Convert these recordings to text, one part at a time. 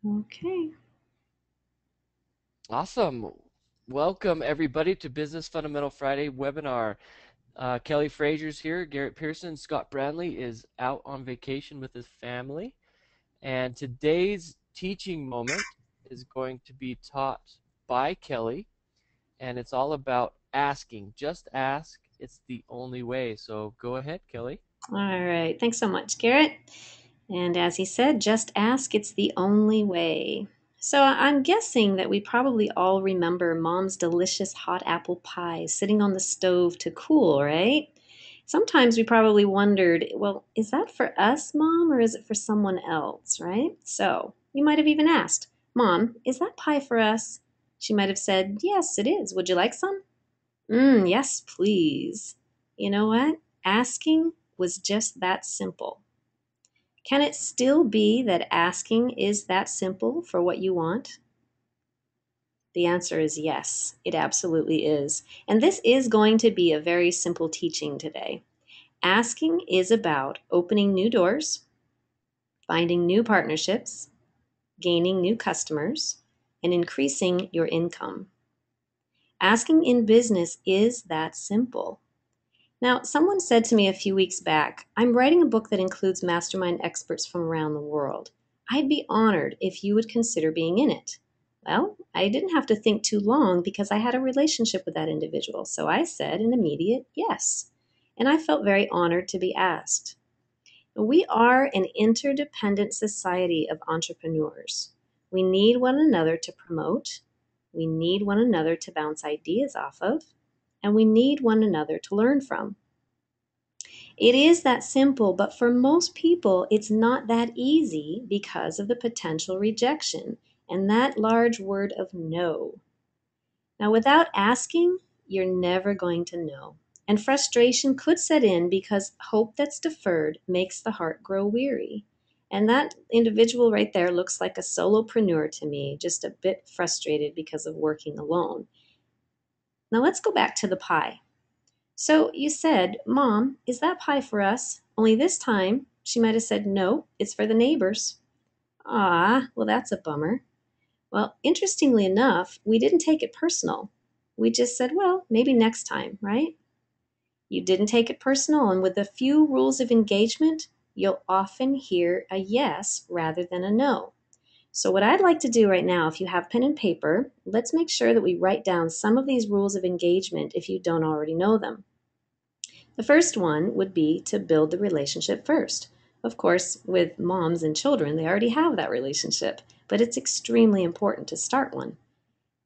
Okay. Awesome. Welcome, everybody, to Business Fundamental Friday webinar. Kelly Frazier's here. Garrett Pearson. Scott Brandley is out on vacation with his family. And today's teaching moment is going to be taught by Kelly. And it's all about asking. Just ask. It's the only way. So go ahead, Kelly. All right. Thanks so much, Garrett. And as he said, just ask. It's the only way. So I'm guessing that we probably all remember Mom's delicious hot apple pie sitting on the stove to cool, right? Sometimes we probably wondered, well, is that for us, Mom, or is it for someone else, right? So you might have even asked, Mom, is that pie for us? She might have said, yes, it is. Would you like some? Yes, please. You know what? Asking was just that simple. Can it still be that asking is that simple for what you want? The answer is yes, it absolutely is. And this is going to be a very simple teaching today. Asking is about opening new doors, finding new partnerships, gaining new customers, and increasing your income. Asking in business is that simple. Now, someone said to me a few weeks back, I'm writing a book that includes mastermind experts from around the world. I'd be honored if you would consider being in it. Well, I didn't have to think too long because I had a relationship with that individual, so I said an immediate yes. And I felt very honored to be asked. We are an interdependent society of entrepreneurs. We need one another to promote, we need one another to bounce ideas off of, and we need one another to learn from. It is that simple, but for most people, it's not that easy because of the potential rejection and that large word of no. Now, without asking, you're never going to know. And frustration could set in because hope that's deferred makes the heart grow weary. And that individual right there looks like a solopreneur to me, just a bit frustrated because of working alone. Now, let's go back to the pie. So you said, Mom, is that pie for us? Only this time she might have said, no, it's for the neighbors. Ah, well, that's a bummer. Well, interestingly enough, we didn't take it personal. We just said, well, maybe next time, right? You didn't take it personal, and with a few rules of engagement, you'll often hear a yes rather than a no. So, what I'd like to do right now, if you have pen and paper, let's make sure that we write down some of these rules of engagement if you don't already know them. The first one would be to build the relationship first. Of course, with moms and children, they already have that relationship, but it's extremely important to start one.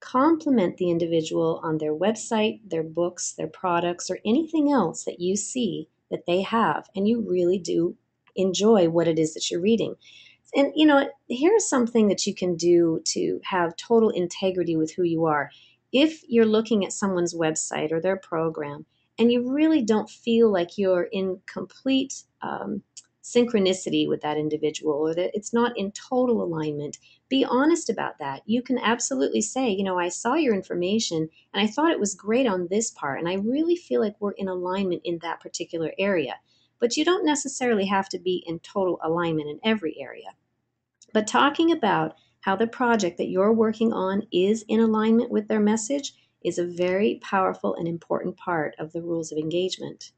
Compliment the individual on their website, their books, their products, or anything else that you see that they have, and you really do enjoy what it is that you're reading. And here's something that you can do to have total integrity with who you are. If you're looking at someone's website or their program and you really don't feel like you're in complete synchronicity with that individual or that it's not in total alignment, be honest about that. You can absolutely say, I saw your information and I thought it was great on this part, and I really feel like we're in alignment in that particular area. But you don't necessarily have to be in total alignment in every area. But talking about how the project that you're working on is in alignment with their message is a very powerful and important part of the rules of engagement.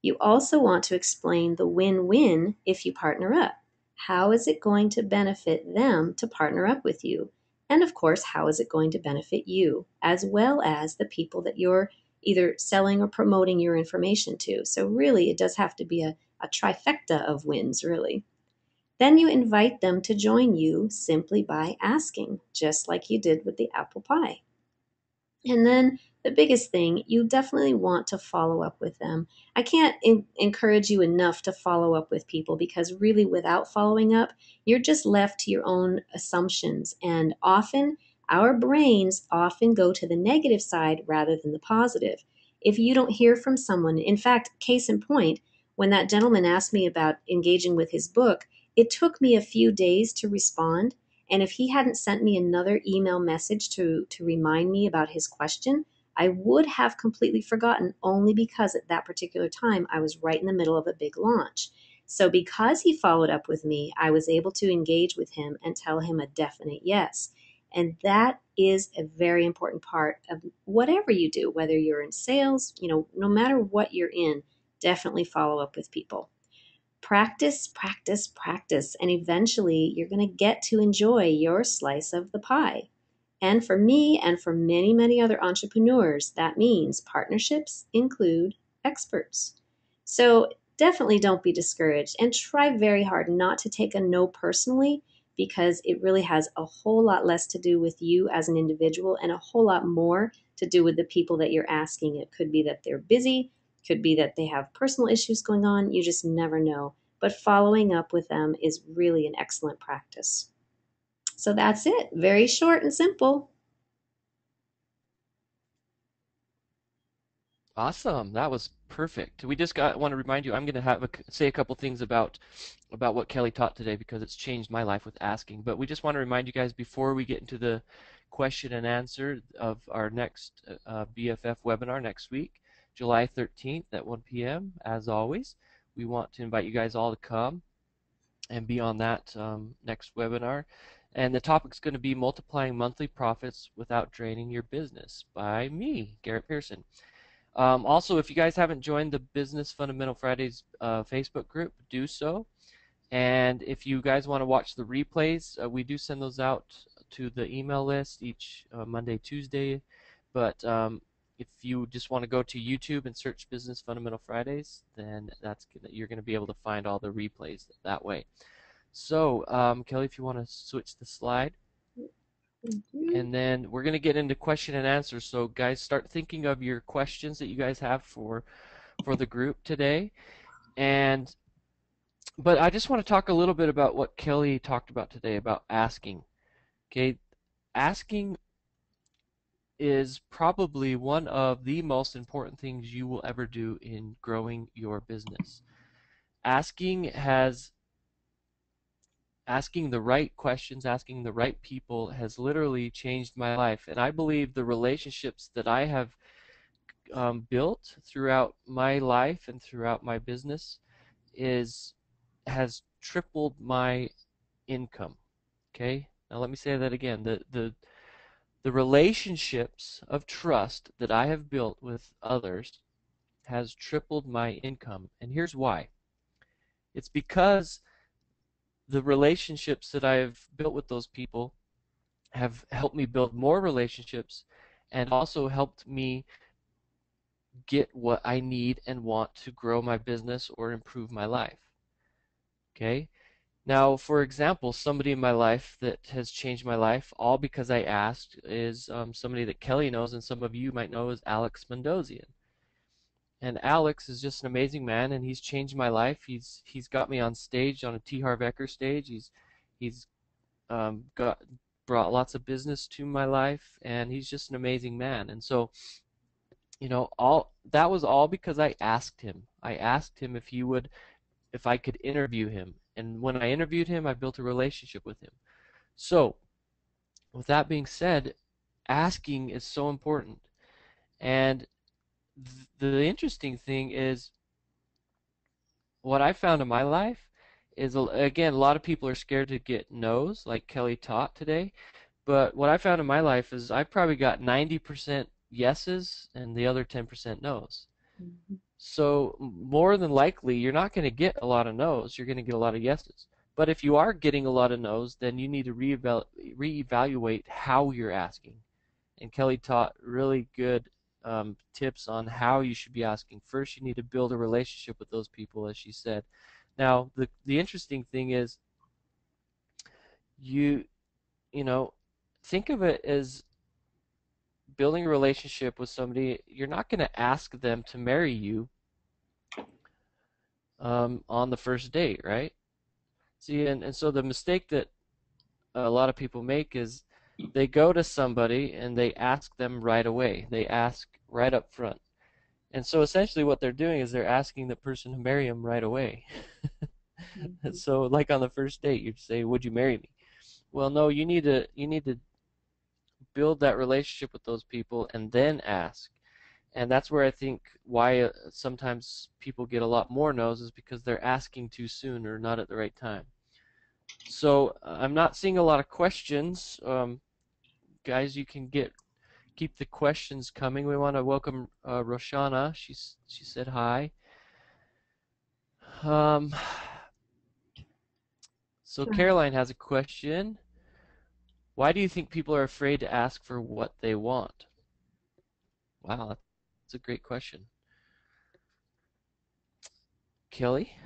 You also want to explain the win win if you partner up. How is it going to benefit them to partner up with you? And of course, how is it going to benefit you, as well as the people that you're either selling or promoting your information to? So, really, it does have to be a trifecta of wins, really. Then you invite them to join you simply by asking, just like you did with the apple pie. And then the biggest thing, you definitely want to follow up with them. I can't encourage you enough to follow up with people because really, without following up, you're just left to your own assumptions. And often, our brains often go to the negative side rather than the positive. If you don't hear from someone, in fact, case in point, when that gentleman asked me about engaging with his book, it took me a few days to respond, and if he hadn't sent me another email message to remind me about his question, I would have completely forgotten only because at that particular time I was right in the middle of a big launch. So, because he followed up with me, I was able to engage with him and tell him a definite yes. And that is a very important part of whatever you do, whether you're in sales, no matter what you're in, definitely follow up with people. Practice, practice, practice, and eventually you're going to get to enjoy your slice of the pie. And for me and for many, many other entrepreneurs, that means partnerships include experts. So definitely don't be discouraged and try very hard not to take a no personally, because it really has a whole lot less to do with you as an individual and a whole lot more to do with the people that you're asking. It could be that they're busy, could be that they have personal issues going on. You just never know. But following up with them is really an excellent practice. So that's it. Very short and simple. Awesome. That was perfect. We just got want to remind you, I'm going to say a couple things about what Kelly taught today because it's changed my life with asking. But we just want to remind you guys before we get into the question and answer of our next BFF webinar next week, July 13th at 1 p.m. As always, we want to invite you guys all to come and be on that next webinar. And the topic's going to be multiplying monthly profits without draining your business by me, Garrett Pearson. Also, if you guys haven't joined the Business Fundamental Fridays Facebook group, do so. And if you guys want to watch the replays, we do send those out to the email list each Monday, Tuesday. But if you just want to go to YouTube and search Business Fundamental Fridays, then you're going to be able to find all the replays that way. So, Kelly, if you want to switch the slide. And then we're going to get into question and answer. So guys, start thinking of your questions that you guys have for the group today. But I just want to talk a little bit about what Kelly talked about today about asking. Okay, asking is probably one of the most important things you will ever do in growing your business. Asking the right questions, asking the right people has literally changed my life. And I believe the relationships that I have built throughout my life and throughout my business has tripled my income. Okay? Now let me say that again. The relationships of trust that I have built with others has tripled my income. And here's why. It's because the relationships that I've built with those people have helped me build more relationships and also helped me get what I need and want to grow my business or improve my life. Okay? Now, for example, somebody in my life that has changed my life, all because I asked, is somebody that Kelly knows and some of you might know is Alex Mendosian. And Alex is just an amazing man, and he's changed my life. He's got me on stage on a T. Harv Eker stage. He's got brought lots of business to my life, and he's just an amazing man. And so, all that was all because I asked him. I asked him if I could interview him. And when I interviewed him, I built a relationship with him. So, with that being said, asking is so important. And the interesting thing is, what I found in my life is, again, a lot of people are scared to get no's, like Kelly taught today. But what I found in my life is I probably got 90% yeses and the other 10% no's. Mm-hmm. So more than likely, you're not going to get a lot of no's. You're going to get a lot of yeses. But if you are getting a lot of no's, then you need to reevaluate how you're asking. And Kelly taught really good tips on how you should be asking. First, you need to build a relationship with those people, as she said. Now, the interesting thing is, you know, think of it as building a relationship with somebody. You're not going to ask them to marry you on the first date, right? See, and so the mistake that a lot of people make is they go to somebody and they ask them right away. They ask right up front. And so essentially what they're doing is they're asking the person to marry them right away. Mm-hmm. So like on the first date, you'd say, "Would you marry me?" Well, no, you need to build that relationship with those people and then ask. And that's where I think why sometimes people get a lot more no's is because they're asking too soon or not at the right time. So I'm not seeing a lot of questions. Guys, you can keep the questions coming. We want to welcome Roshana. She said hi. Um, so Caroline has a question. Why do you think people are afraid to ask for what they want? Wow, that's a great question. Kelly?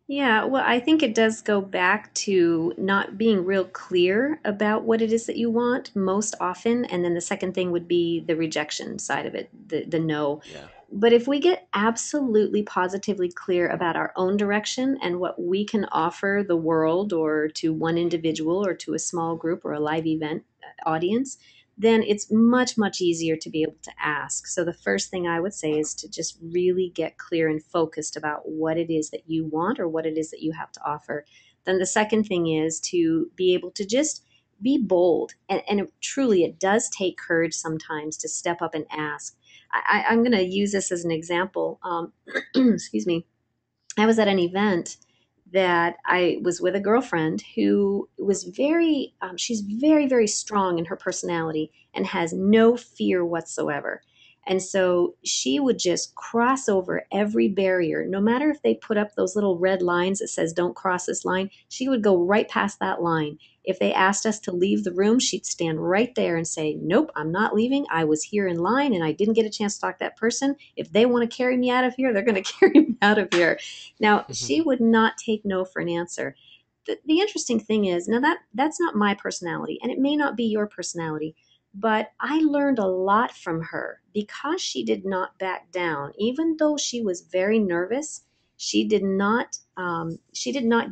Yeah, well, I think it does go back to not being real clear about what it is that you want most often. And then the second thing would be the rejection side of it, the no. Yeah. But if we get absolutely positively clear about our own direction and what we can offer the world or to one individual or to a small group or a live event audience, then it's much, much easier to be able to ask. So the first thing I would say is to just really get clear and focused about what it is that you want or what it is that you have to offer. Then the second thing is to be able to just be bold. And truly, it does take courage sometimes to step up and ask. I'm going to use this as an example. Excuse me. I was at an event that I was with a girlfriend who was she's very, very strong in her personality and has no fear whatsoever. And so she would just cross over every barrier, no matter if they put up those little red lines that says, don't cross this line, she would go right past that line. If they asked us to leave the room, she'd stand right there and say, nope, I'm not leaving. I was here in line and I didn't get a chance to talk to that person. If they want to carry me out of here, they're going to carry me out of here. Now, she would not take no for an answer. The interesting thing is, now that's not my personality, and it may not be your personality, but I learned a lot from her because she did not back down. Even though she was very nervous, she did not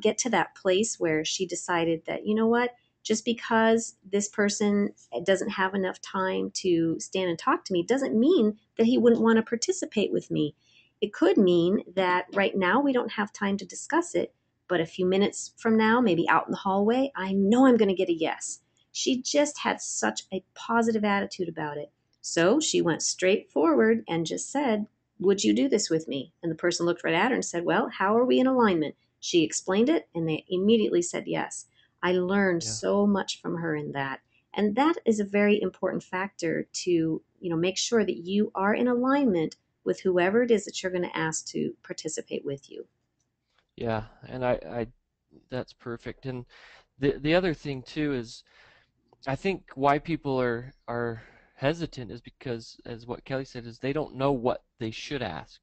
get to that place where she decided that, you know what, just because this person doesn't have enough time to stand and talk to me doesn't mean that he wouldn't want to participate with me. It could mean that right now we don't have time to discuss it, but a few minutes from now, maybe out in the hallway, I know I'm going to get a yes. She just had such a positive attitude about it. So she went straight forward and just said, would you do this with me? And the person looked right at her and said, well, how are we in alignment? She explained it and they immediately said yes. I learned Yeah. so much from her in that. And that is a very important factor to, make sure that you are in alignment with whoever it is that you're going to ask to participate with you. Yeah, and I that's perfect. And the other thing too is I think why people are hesitant is because, as what Kelly said, is they don't know what they should ask.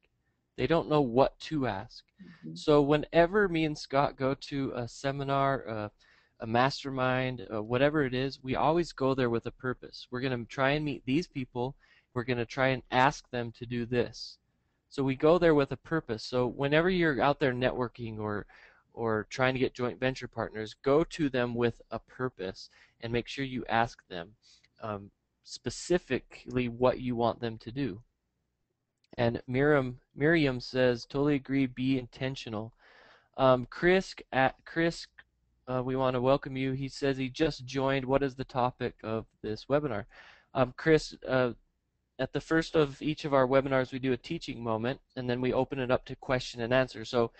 They don't know what to ask. Mhm. So whenever me and Scott go to a seminar, a mastermind, whatever it is, we always go there with a purpose. We're going to try and meet these people. We're going to try and ask them to do this. So we go there with a purpose. So whenever you're out there networking or trying to get joint venture partners, go to them with a purpose and make sure you ask them specifically what you want them to do. And Miriam says, totally agree, be intentional. Chris, we want to welcome you. He says he just joined. What is the topic of this webinar? Chris, at the first of each of our webinars, we do a teaching moment, and then we open it up to question and answer. So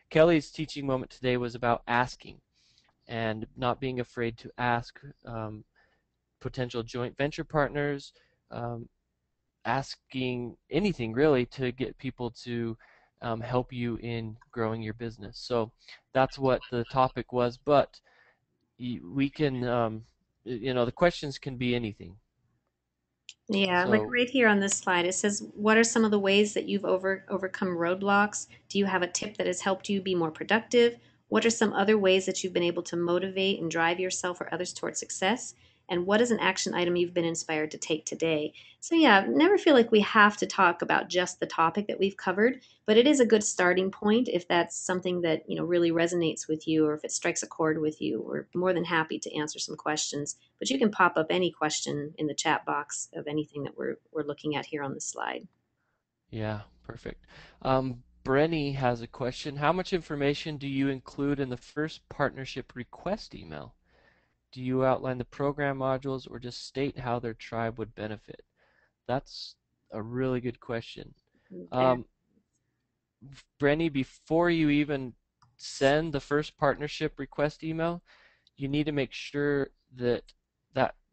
Kelly's teaching moment today was about asking and not being afraid to ask potential joint venture partners, um, asking anything really to get people to help you in growing your business. So that's what the topic was, but we can, the questions can be anything. Yeah, like So right here on this slide, it says, what are some of the ways that you've overcome roadblocks? Do you have a tip that has helped you be more productive? What are some other ways that you've been able to motivate and drive yourself or others towards success? And what is an action item you've been inspired to take today? So yeah, never feel like we have to talk about just the topic that we've covered, but it is a good starting point if that's something that, really resonates with you or if it strikes a chord with you. We're more than happy to answer some questions, but you can pop up any question in the chat box of anything that we're looking at here on the slide. yeah, perfect. Brenny has a question. How much information do you include in the first partnership request email? Do you outline the program modules or just state how their tribe would benefit? That's a really good question. That, Um, Brenny, before you even send the first partnership request email, you need to make sure that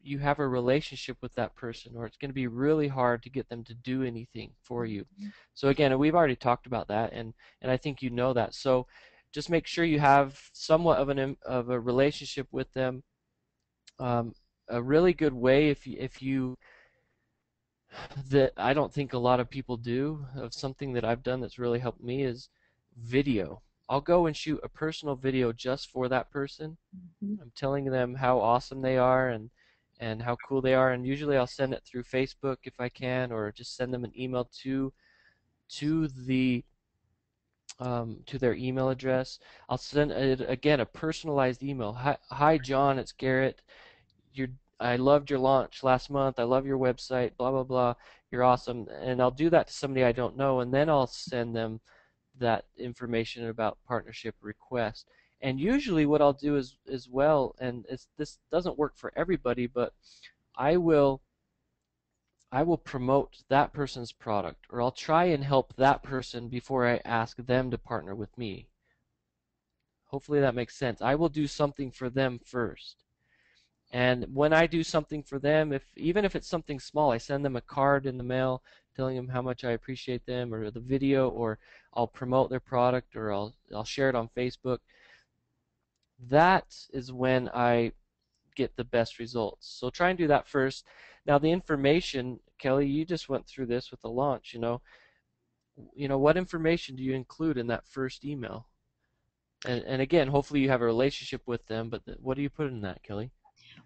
you have a relationship with that person, or it's going to be really hard to get them to do anything for you. So again, we've already talked about that, and I think you know that. So just make sure you have somewhat of a relationship with them. A really good way, if you that I don't think a lot of people do, of something that I've done that's really helped me, is video. I'll go and shoot a personal video just for that person. mhm. I'm telling them how awesome they are and how cool they are, and usually I'll send it through Facebook if I can, or just send them an email to the to their email address. I'll send it again, a personalized email. Hi John, it's Garrett. You're I loved your launch last month. I love your website. Blah blah blah. You're awesome. And I'll do that to somebody I don't know, and then I'll send them that information about partnership request. And usually what I'll do is as well, and this doesn't work for everybody, but I will I will promote that person's product, or I'll try and help that person before I ask them to partner with me. Hopefully that makes sense. I will do something for them first. And when I do something for them, if even if it's something small, I send them a card in the mail telling them how much I appreciate them, or the video, or I'll promote their product, or I'll share it on Facebook. That is when I get the best results. So try and do that first. Now the information, Kelly, you just went through this with the launch, what information do you include in that first email? And again, hopefully you have a relationship with them, but what do you put in that, Kelly?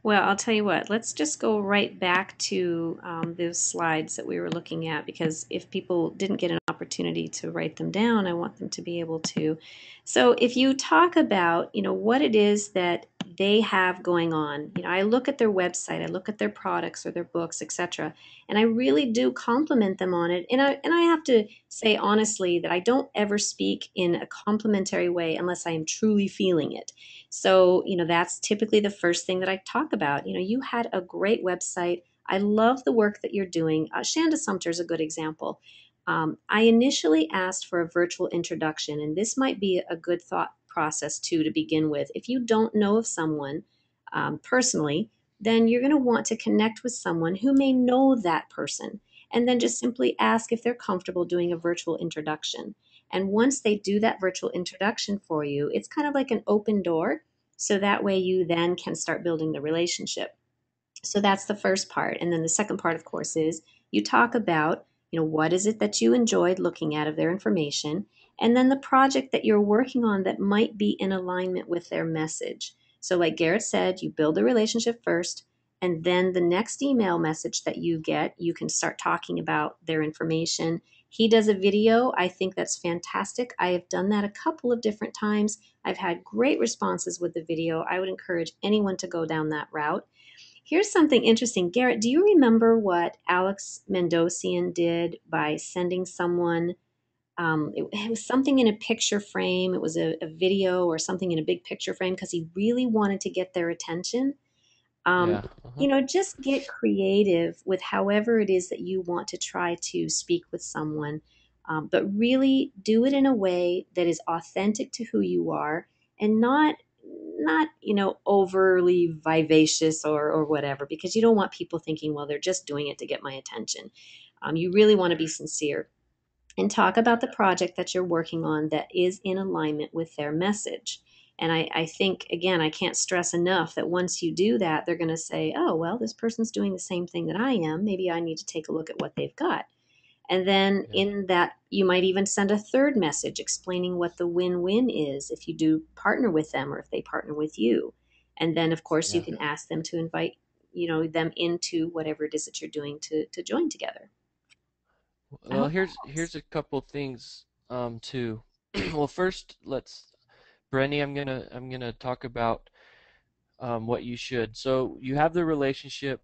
Well, I'll tell you what, let's just go right back to those slides that we were looking at, because if people didn't get an opportunity to write them down, I want them to be able to. So if you talk about, what it is that they have going on, I look at their website, I look at their products or their books, etc., and I really do compliment them on it. And I have to say honestly that I don't ever speak in a complimentary way unless I am truly feeling it. So, that's typically the first thing that I talk about. You had a great website. I love the work that you're doing. Shanda Sumter is a good example. I initially asked for a virtual introduction, and this might be a good thought process too to begin with. If you don't know of someone personally, then you're going to want to connect with someone who may know that person, and then just simply ask if they're comfortable doing a virtual introduction. And once they do that virtual introduction for you, it's kind of like an open door. So that way you then can start building the relationship. So that's the first part. And then the second part, of course, is you talk about, what is it that you enjoyed looking at of their information, and then the project that you're working on that might be in alignment with their message. So, like Garrett said, you build the relationship first, and then the next email message that you get, you can start talking about their information. He does a video. I think that's fantastic. I have done that a couple of different times. I've had great responses with the video. I would encourage anyone to go down that route. Here's something interesting. Garrett, do you remember what Alex Mendocian did by sending someone? It was something in a picture frame. It was a video or something in a big picture frame because he really wanted to get their attention. Um, Yeah. Uh-huh. just get creative with however it is that you want to try to speak with someone, but really do it in a way that is authentic to who you are, and not overly vivacious or whatever, because you don't want people thinking, well, they're just doing it to get my attention. You really want to be sincere and talk about the project that you're working on that is in alignment with their message. And I think, again, I can't stress enough that once you do that, they're going to say, oh, well, this person's doing the same thing that I am. Maybe I need to take a look at what they've got. And then Yeah. in that, you might even send a third message explaining what the win win is if you do partner with them or if they partner with you. And then, of course, you Yeah. can ask them to invite them into whatever it is that you're doing to join together. I Well, hope that here's helps. a couple things too. Well, first, Brenny, I'm gonna talk about what you should. So you have the relationship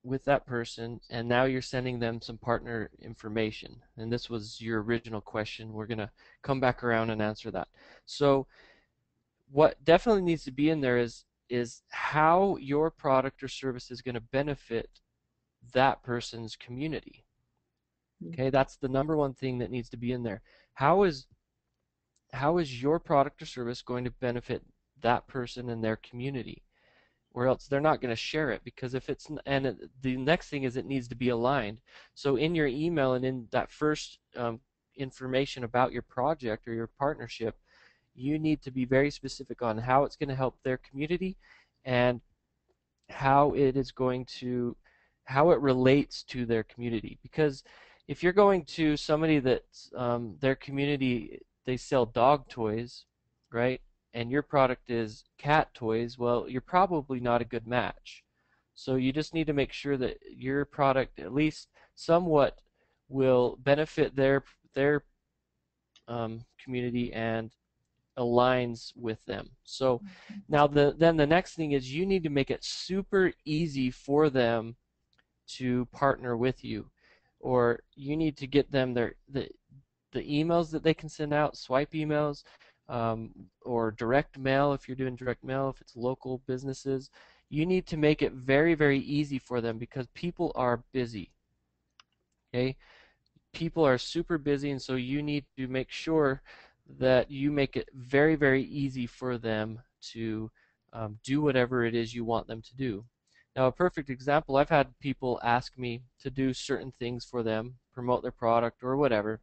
with that person, and now you're sending them some partner information. And this was your original question. We're gonna come back around and answer that. So what definitely needs to be in there is how your product or service is going to benefit that person's community. Okay, that's the number one thing that needs to be in there. How is how is your product or service going to benefit that person and their community? Or else they're not going to share it, because if it's, the next thing is it needs to be aligned. So in your email and in that first information about your project or your partnership, you need to be very specific on how it's going to help their community, and how it is going to, how it relates to their community. Because if you're going to somebody that's their community, they sell dog toys, right? And your product is cat toys, well, you're probably not a good match. So you just need to make sure that your product at least somewhat will benefit their community and aligns with them. So now then the next thing is you need to make it super easy for them to partner with you, or you need to get them the emails that they can send out, swipe emails, or direct mail if you're doing direct mail, if it's local businesses. You need to make it very, very easy for them, because people are busy. Okay, people are super busy, and so you need to make sure that you make it very, very easy for them to do whatever it is you want them to do. Now, a perfect example, I've had people ask me to do certain things for them, promote their product or whatever,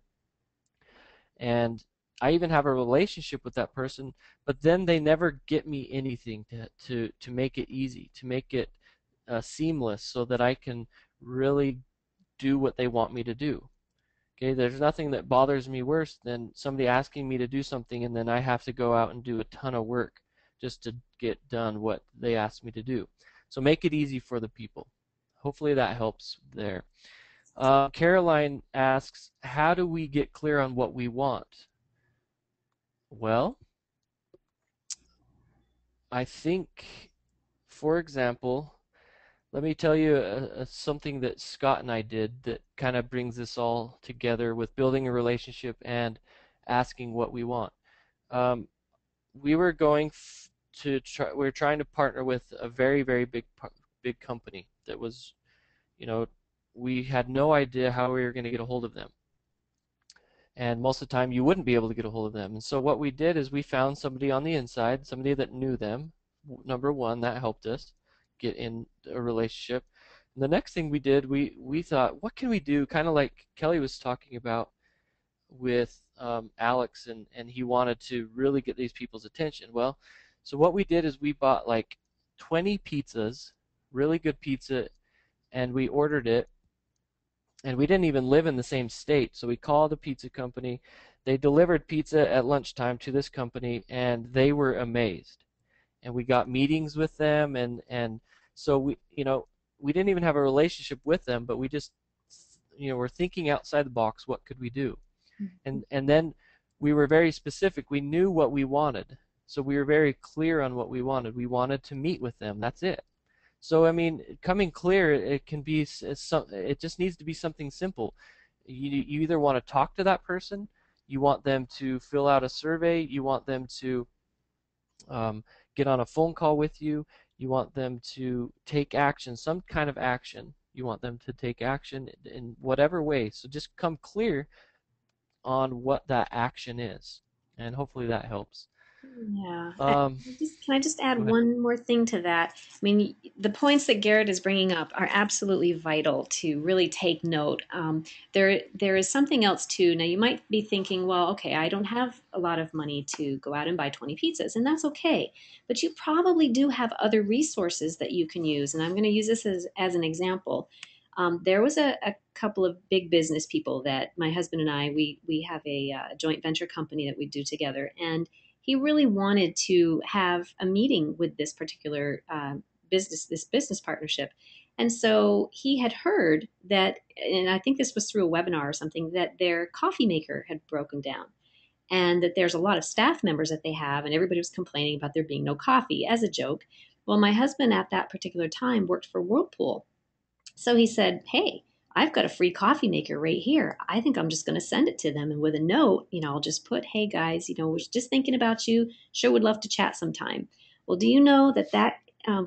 and I even have a relationship with that person, but then they never get me anything to make it easy, to make it seamless, so that I can really do what they want me to do. Okay, there's nothing that bothers me worse than somebody asking me to do something and then I have to go out and do a ton of work just to get done what they asked me to do. So make it easy for the people. Hopefully that helps there. Caroline asks, how do we get clear on what we want? Well, I think, for example, let me tell you something that Scott and I did that kind of brings this all together with building a relationship and asking what we want. Um, we were going to try, we were trying to partner with a very, very big company that was, you know, we had no idea how we were going to get a hold of them. And most of the time you wouldn't be able to get a hold of them. And so what we did is we found somebody on the inside, somebody that knew them. Number one, that helped us get in a relationship. And the next thing we did, we thought, what can we do? Kind of like Kelly was talking about with Alex, and he wanted to really get these people's attention. Well, so what we did is we bought like 20 pizzas, really good pizza, and we ordered it, and we didn't even live in the same state. So we called the pizza company. They delivered pizza at lunchtime to this company, and they were amazed. And we got meetings with them, and so we didn't even have a relationship with them, but we just were thinking outside the box. What could we do? And then we were very specific. We knew what we wanted, so we were very clear on what we wanted. We wanted to meet with them. That's it. So I mean, coming clear, it can be it just needs to be something simple. You either want to talk to that person, you want them to fill out a survey, you want them to get on a phone call with you, you want them to take action, some kind of action. You want them to take action in whatever way. So just come clear on what that action is, and hopefully that helps. Yeah. Um, Can I just add Go ahead. one more thing to that? I mean, the points that Garrett is bringing up are absolutely vital to really take note. There is something else too. Now, you might be thinking, well, okay, I don't have a lot of money to go out and buy 20 pizzas, and that's okay. But you probably do have other resources that you can use. And I'm going to use this as an example. There was a couple of big business people that my husband and I, we have a joint venture company that we do together. And he really wanted to have a meeting with this particular this business partnership. And so he had heard that, and I think this was through a webinar or something, that their coffee maker had broken down, and that there's a lot of staff members that they have, and everybody was complaining about there being no coffee as a joke. Well, my husband at that particular time worked for Whirlpool, so he said, hey, I've got a free coffee maker right here. I think I'm just going to send it to them. And with a note, I'll just put, hey guys, we're just thinking about you. Sure would love to chat sometime. Well, do you know that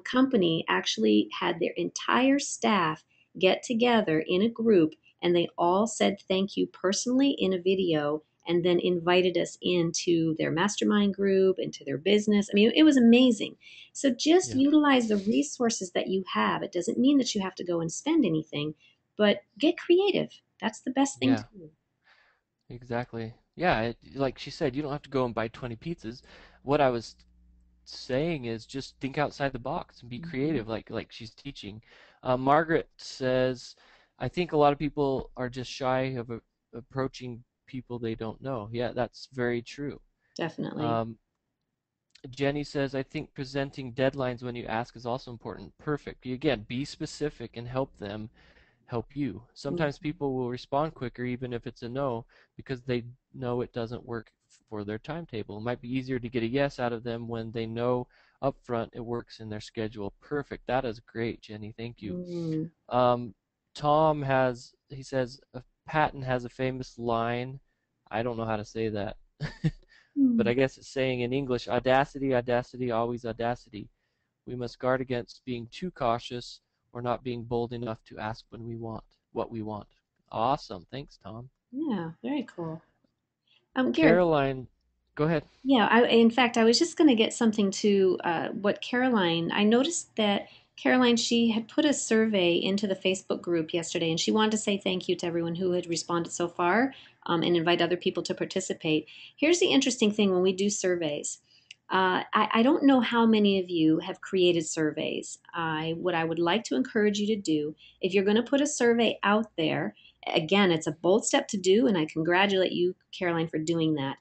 company actually had their entire staff get together in a group and they all said thank you personally in a video and then invited us into their mastermind group, into their business. I mean, it was amazing. So just Yeah. utilize the resources that you have. It doesn't mean that you have to go and spend anything, but get creative. That's the best thing to Yeah. do. Exactly. Yeah. Like she said, you don't have to go and buy 20 pizzas. What I was saying is just think outside the box and be Mhm. creative, like she's teaching. Margaret says, I think a lot of people are just shy of approaching people they don't know. Yeah, that's very true. Definitely. Um, Jenny says, I think presenting deadlines when you ask is also important. Perfect. Again, be specific and help you. Sometimes Mhm. people will respond quicker even if it's a no because they know it doesn't work for their timetable. It might be easier to get a yes out of them when they know upfront it works in their schedule. Perfect. That is great, Jenny. Thank you. Mm. Um, he says, Patton has a famous line. I don't know how to say that, but Mm. I guess it's saying in English, audacity, audacity, always audacity. We must guard against being too cautious or not being bold enough to ask when we want what we want. Awesome. Thanks, Tom. Yeah, very cool. Garrett, Caroline, go ahead. yeah, in fact, I was just going to get something to what Caroline, I noticed that Caroline, she had put a survey into the Facebook group yesterday, and she wanted to say thank you to everyone who had responded so far, and invite other people to participate. Here's the interesting thing when we do surveys. I don't know how many of you have created surveys. What I would like to encourage you to do, if you're going to put a survey out there, again, it's a bold step to do, and I congratulate you, Caroline, for doing that.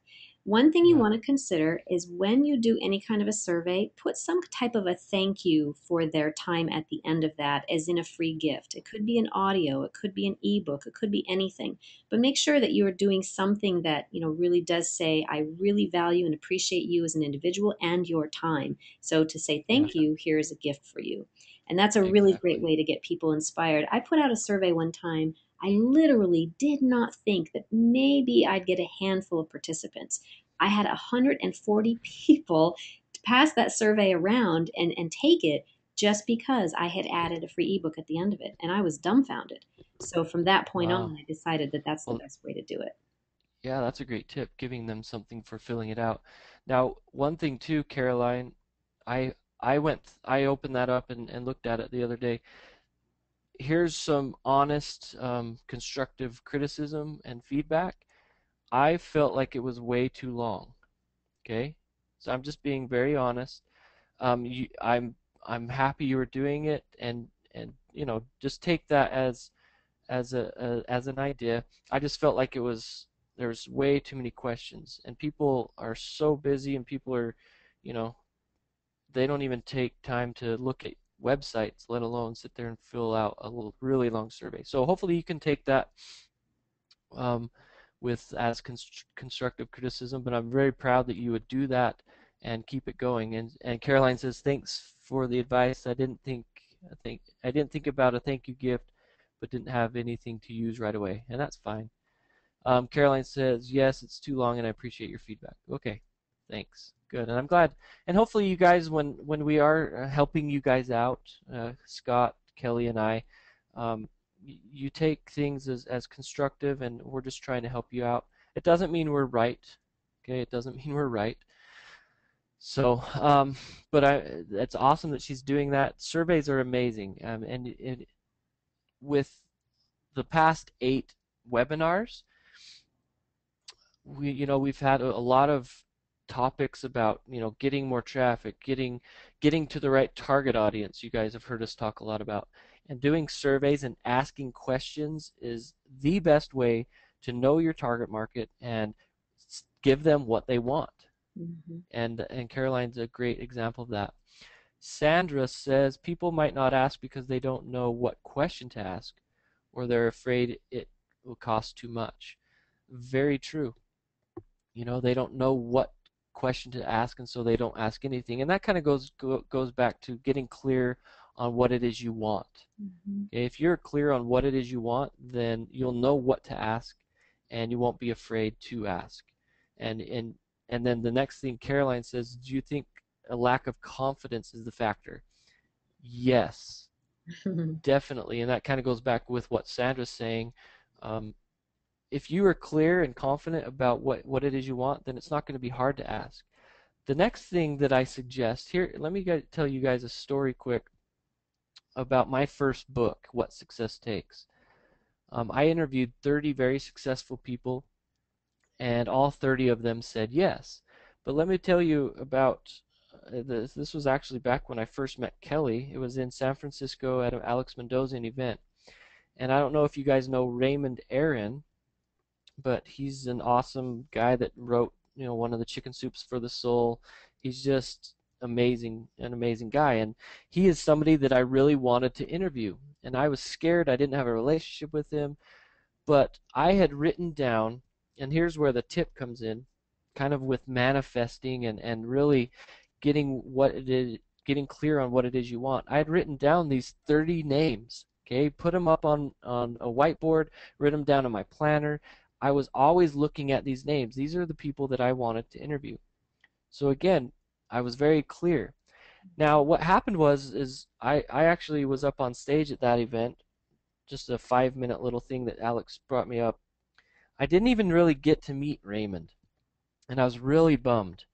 One thing you Yeah, want to consider is when you do any kind of a survey, put some type of a thank you for their time at the end of that, as in a free gift. It could be an audio, it could be an ebook, it could be anything. But make sure that you are doing something that, really does say, I really value and appreciate you as an individual and your time. So to say yeah, thank you, here is a gift for you. And that's a really great exactly. way to get people inspired. I put out a survey one time. I literally did not think that maybe I'd get a handful of participants. I had 140 people pass that survey around and take it just because I had added a free ebook at the end of it. And I was dumbfounded. So from that point Wow. on, I decided that that's the Well, best way to do it. yeah, that's a great tip, giving them something for filling it out. Now, one thing too, Caroline, I opened that up and looked at it the other day. Here's some honest, constructive criticism and feedback. I felt like it was way too long. Okay, so I'm just being very honest. I'm happy you were doing it, and just take that as an idea. I just felt like there's way too many questions, and people are so busy, and people are, you know, they don't even take time to look at websites, let alone sit there and fill out a really long survey. So hopefully you can take that um, with as constructive criticism, but I'm very proud that you would do that and keep it going. And Caroline says, "Thanks for the advice. I didn't think about a thank you gift, but didn't have anything to use right away, and that's fine." Caroline says, "Yes, it's too long, and I appreciate your feedback." Okay, thanks. Good, and I'm glad. And hopefully, you guys, when we are helping you guys out, Scott, Kelly, and I, um, you take things as constructive, and we're just trying to help you out. It doesn't mean we're right. Okay, it doesn't mean we're right. So, but it's awesome that she's doing that. Surveys are amazing, and with the past 8 webinars, we've had a lot of topics about getting more traffic, getting to the right target audience. You guys have heard us talk a lot about, and doing surveys and asking questions is the best way to know your target market and give them what they want. Mhm. And Caroline's a great example of that. Sandra says people might not ask because they don't know what question to ask, or they're afraid it will cost too much. Very true. They don't know what question to ask, and so they don't ask anything. And that kind of goes back to getting clear on what it is you want. Mhm. Okay? If you're clear on what it is you want, then you'll know what to ask, and you won't be afraid to ask. And and and then the next thing Caroline says, do you think a lack of confidence is the factor? Yes, definitely. And that kind of goes back with what Sandra's saying. Um, if you are clear and confident about what it is you want, then it's not going to be hard to ask. The next thing that I suggest here, let me tell you guys a story quick about my first book, What Success Takes. I interviewed 30 very successful people, and all 30 of them said yes. But let me tell you about this. This was actually back when I first met Kelly. It was in San Francisco at an Alex Mendoza event. And I don't know if you guys know Raymond Aaron, but he's an awesome guy that wrote, one of the Chicken Soups for the Soul. He's just amazing, an amazing guy, and he is somebody that I really wanted to interview. And I was scared. I didn't have a relationship with him, but I had written down, and here's where the tip comes in, kind of with manifesting and really getting what it is, getting clear on what it is you want. I had written down these 30 names, okay, put them up on a whiteboard, written them down in my planner. I was always looking at these names. These are the people that I wanted to interview. So again, I was very clear. Now, what happened was is I actually was up on stage at that event, just a 5-minute little thing that Alex brought me up. I didn't even really get to meet Raymond, and I was really bummed.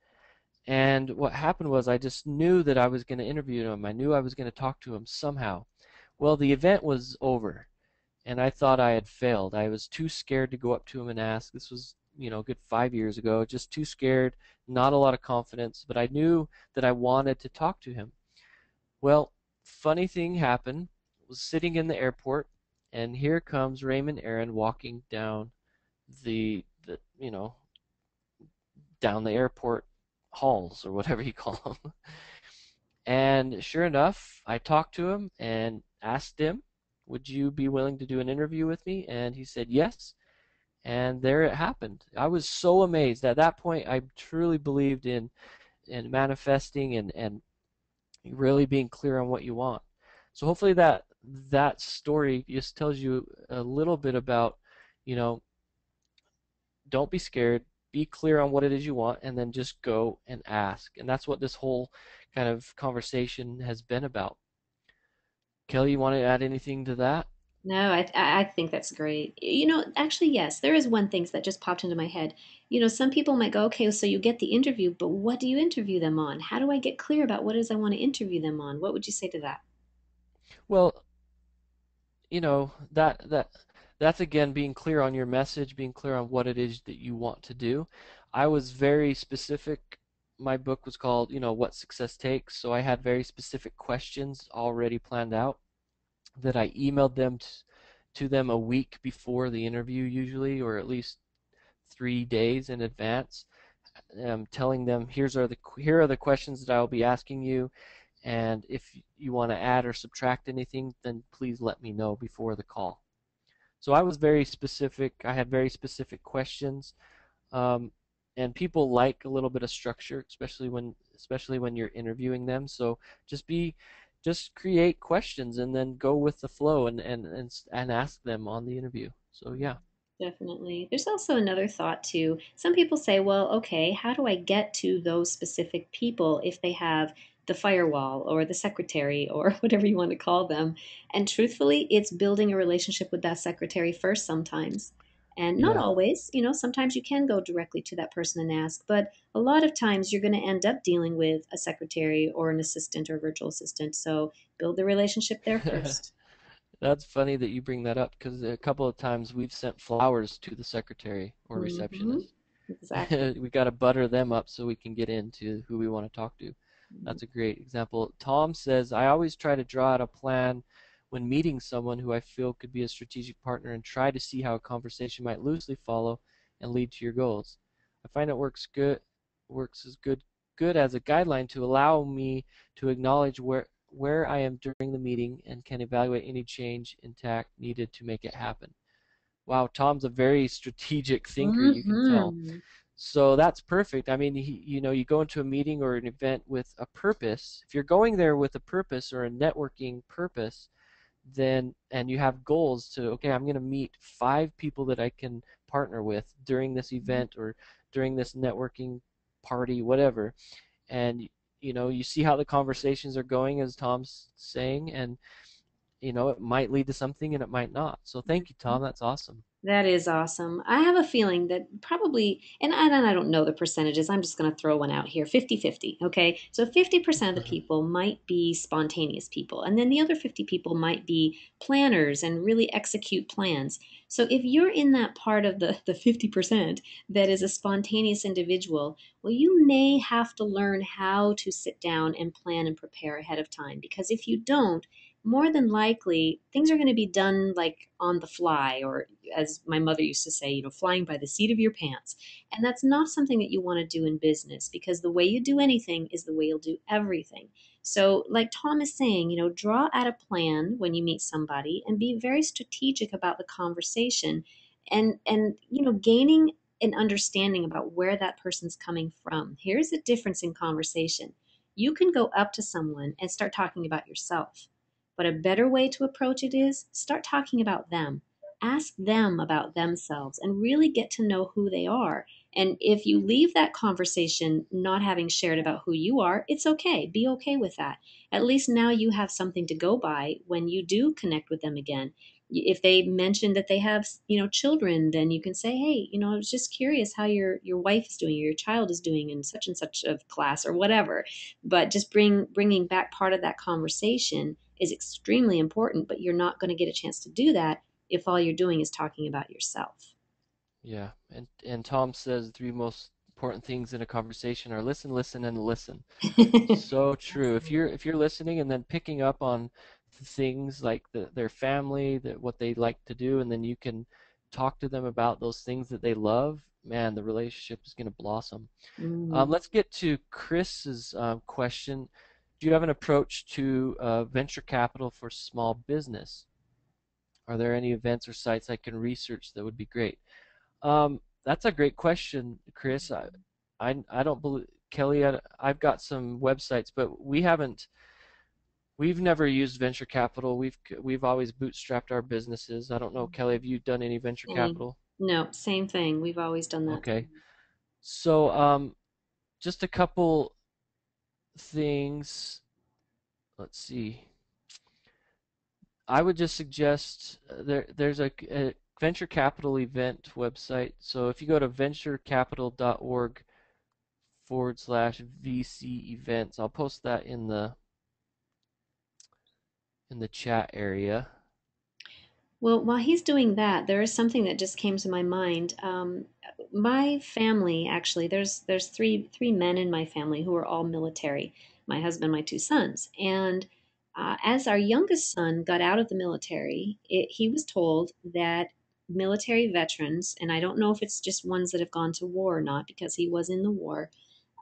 And what happened was I just knew that I was going to interview him. I knew I was going to talk to him somehow. Well, the event was over, and I thought I had failed. I was too scared to go up to him and ask. This was, a good 5 years ago. Just too scared, not a lot of confidence, but I knew that I wanted to talk to him. Well, funny thing happened. I was sitting in the airport, and here comes Raymond Aaron walking down the down the airport halls or whatever you call them. And sure enough, I talked to him and asked him, "Would you be willing to do an interview with me?" And he said yes. And there it happened. I was so amazed. At that point, I truly believed in manifesting and really being clear on what you want. So hopefully that story just tells you a little bit about, you know, don't be scared, be clear on what it is you want, and then just go and ask. And that's what this whole kind of conversation has been about. Kelly, you want to add anything to that? No, I think that's great. Actually, yes, there is one thing that just popped into my head. Some people might go, okay, so you get the interview, but what do you interview them on? How do I get clear about what it is I want to interview them on? What would you say to that? Well, that's again being clear on your message, being clear on what it is that you want to do. I was very specific. My book was called, What Success Takes, so I had very specific questions already planned out that I emailed to them a week before the interview usually, or at least 3 days in advance, telling them here are the questions that I will be asking you, and if you want to add or subtract anything, then please let me know before the call. So I was very specific. I had very specific questions, um, and people like a little bit of structure, especially when you're interviewing them. So just be just create questions and then go with the flow and ask them on the interview. So yeah. Definitely. There's also another thought too. Some people say, well, okay, how do I get to those specific people if they have the firewall or the secretary or whatever you want to call them? And truthfully, it's building a relationship with that secretary first sometimes. And not Yeah. always, sometimes you can go directly to that person and ask, but a lot of times you're going to end up dealing with a secretary or an assistant or virtual assistant. So build the relationship there first. That's funny that you bring that up because a couple of times we've sent flowers to the secretary or Hmm. receptionist. Exactly. We got to butter them up so we can get into who we want to talk to. That's a great example. Tom says, I always try to draw out a plan when meeting someone who I feel could be a strategic partner and try to see how a conversation might loosely follow and lead to your goals. I find it works as good as a guideline to allow me to acknowledge where I am during the meeting and can evaluate any change in tact needed to make it happen. Wow, Tom's a very strategic thinker, you can tell. Hmm. So that's perfect. I mean, you go into a meeting or an event with a purpose. If you're going there with a purpose or a networking purpose, then and you have goals to, okay, I'm going to meet 5 people that I can partner with during this event or during this networking party, whatever. And you see how the conversations are going, as Tom's saying, and it might lead to something and it might not. So thank you, Tom. That's awesome. That is awesome. I have a feeling that probably, and I don't know the percentages, I'm just going to throw one out here 50-50. Okay. So 50% of the people might be spontaneous people, and then the other 50 people might be planners and really execute plans. So if you're in that part of the 50% that is a spontaneous individual, well, you may have to learn how to sit down and plan and prepare ahead of time, because if you don't, more than likely things are going to be done like on the fly, or as my mother used to say, flying by the seat of your pants. And that's not something that you want to do in business, because the way you do anything is the way you'll do everything. So, like Tom is saying, draw out a plan when you meet somebody and be very strategic about the conversation, and gaining an understanding about where that person's coming from. Here's the difference in conversation. You can go up to someone and start talking about yourself. But a better way to approach it is start talking about them. Ask them about themselves and really get to know who they are. And if you leave that conversation not having shared about who you are, it's okay. Be okay with that. At least now you have something to go by when you do connect with them again. If they mention that they have, children, then you can say, "Hey, I was just curious how your wife is doing, or your child is doing in such and such of class or whatever." But just bringing back part of that conversation is extremely important, but you're not going to get a chance to do that if all you're doing is talking about yourself. Yeah, and Tom says the three most important things in a conversation are listen, listen, and listen. So true. If you're listening and then picking up on things like their family, what they like to do, and then you can talk to them about those things that they love, man, the relationship is going to blossom. Mm. Let's get to Chris's question. Do you have an approach to venture capital for small business? Are there any events or sites I can research that would be great? That's a great question, Chris. I don't believe Kelly. I've got some websites, but we've never used venture capital. We've always bootstrapped our businesses. I don't know, Kelly, have you done any venture Same. capital? No, same thing. We've always done that. Okay. So, just a couple things. Let's see. I would just suggest there's a venture capital event website. So if you go to venturecapital.org/VC events, I'll post that in the chat area. Well, while he's doing that, there is something that just came to my mind. My family, actually, there's three men in my family who are all military. My husband, my two sons, and as our youngest son got out of the military, he was told that military veterans, and I don't know if it's just ones that have gone to war or not, because he was in the war,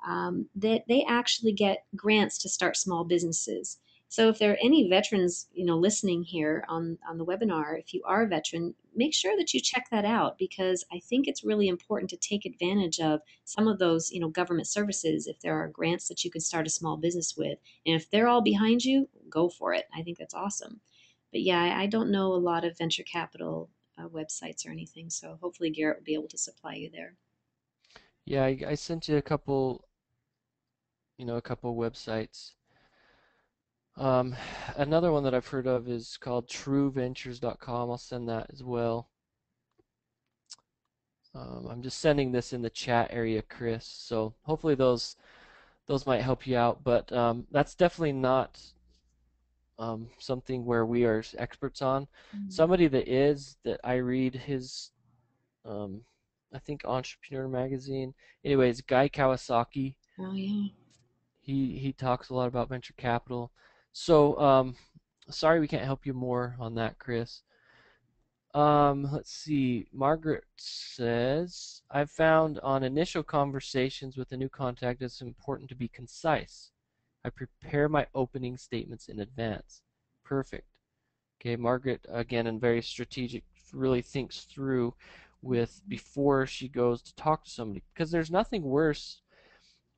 that they actually get grants to start small businesses. So if there are any veterans, listening here on the webinar, if you are a veteran, make sure that you check that out, because I think it's really important to take advantage of some of those, government services if there are grants that you can start a small business with. And if they're all behind you, go for it. I think that's awesome. But yeah, I don't know a lot of venture capital websites or anything, so hopefully Garrett will be able to supply you there. Yeah, I sent you a couple websites. Um, Another one that I've heard of is called TrueVentures.com. I'll send that as well. I'm just sending this in the chat area, Chris. So hopefully those might help you out. But that's definitely not something where we are experts on. Mm. Somebody that I read his, um, I think Entrepreneur Magazine. Anyways, Guy Kawasaki. Oh yeah. He talks a lot about venture capital. So sorry we can't help you more on that, Chris. Let's see. Margaret says, I've found on initial conversations with a new contact it's important to be concise. I prepare my opening statements in advance. Perfect. Okay, Margaret, again, and very strategic, really thinks through with before she goes to talk to somebody. Because there's nothing worse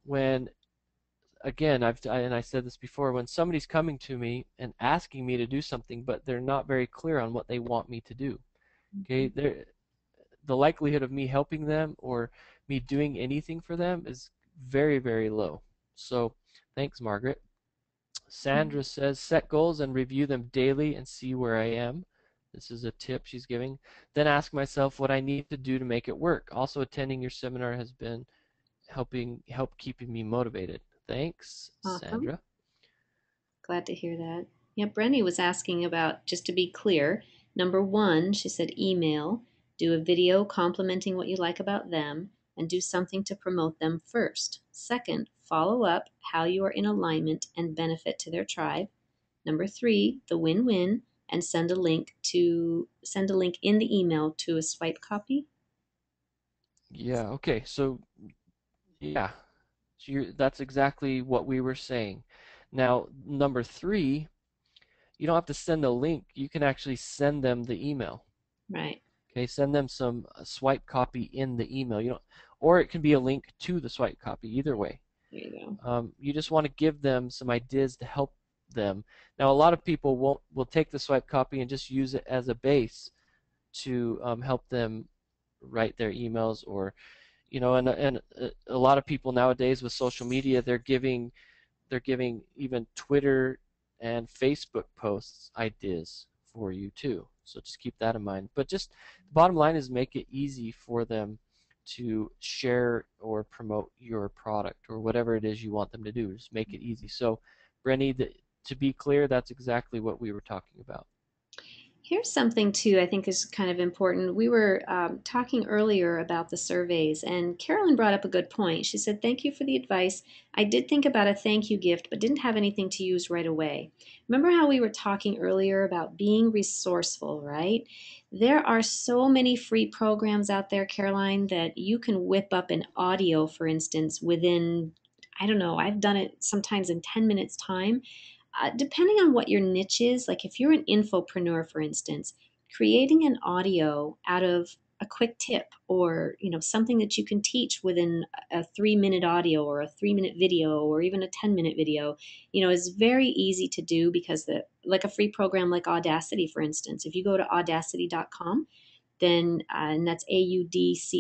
when, again, and I said this before, when somebody's coming to me and asking me to do something, but they're not very clear on what they want me to do. Okay, Mhm. the likelihood of me helping them or me doing anything for them is very, very low. So thanks, Margaret. Sandra says, set goals and review them daily and see where I am. This is a tip she's giving. Then ask myself what I need to do to make it work. Also, attending your seminar has been help keeping me motivated. Thanks, Awesome. Sandra. Glad to hear that. Yeah, Brenny was asking about, just to be clear, number one, she said email, do a video complimenting what you like about them, and do something to promote them first. Second, follow up how you are in alignment and benefit to their tribe. Number three, the win-win, and send a link in the email to a swipe copy. Yeah, okay. So, yeah, that's exactly what we were saying. Now, number three, you don't have to send a link. You can actually send them the email. Right. Okay, send them some swipe copy in the email. Or it can be a link to the swipe copy. Either way, There you go. you just want to give them some ideas to help them. Now, a lot of people will take the swipe copy and just use it as a base to help them write their emails, or and a lot of people nowadays with social media, they're giving even Twitter and Facebook posts ideas for you too. So just keep that in mind. But just the bottom line is make it easy for them to share or promote your product or whatever it is you want them to do. Just make it easy. So, Brenny, to be clear, that's exactly what we were talking about. Here's something too I think is kind of important. We were talking earlier about the surveys, and Carolyn brought up a good point. She said, "Thank you for the advice. I did think about a thank you gift, but didn't have anything to use right away." Remember how we were talking earlier about being resourceful, right? There are so many free programs out there, Caroline, that you can whip up an audio, for instance, within, I don't know, I've done it sometimes in 10 minutes time. Depending on what your niche is, like if you're an infopreneur, for instance, creating an audio out of a quick tip, or something that you can teach within a 3-minute audio or a 3-minute video or even a 10-minute video, is very easy to do, because like a free program like Audacity, for instance, if you go to audacity.com, then and that's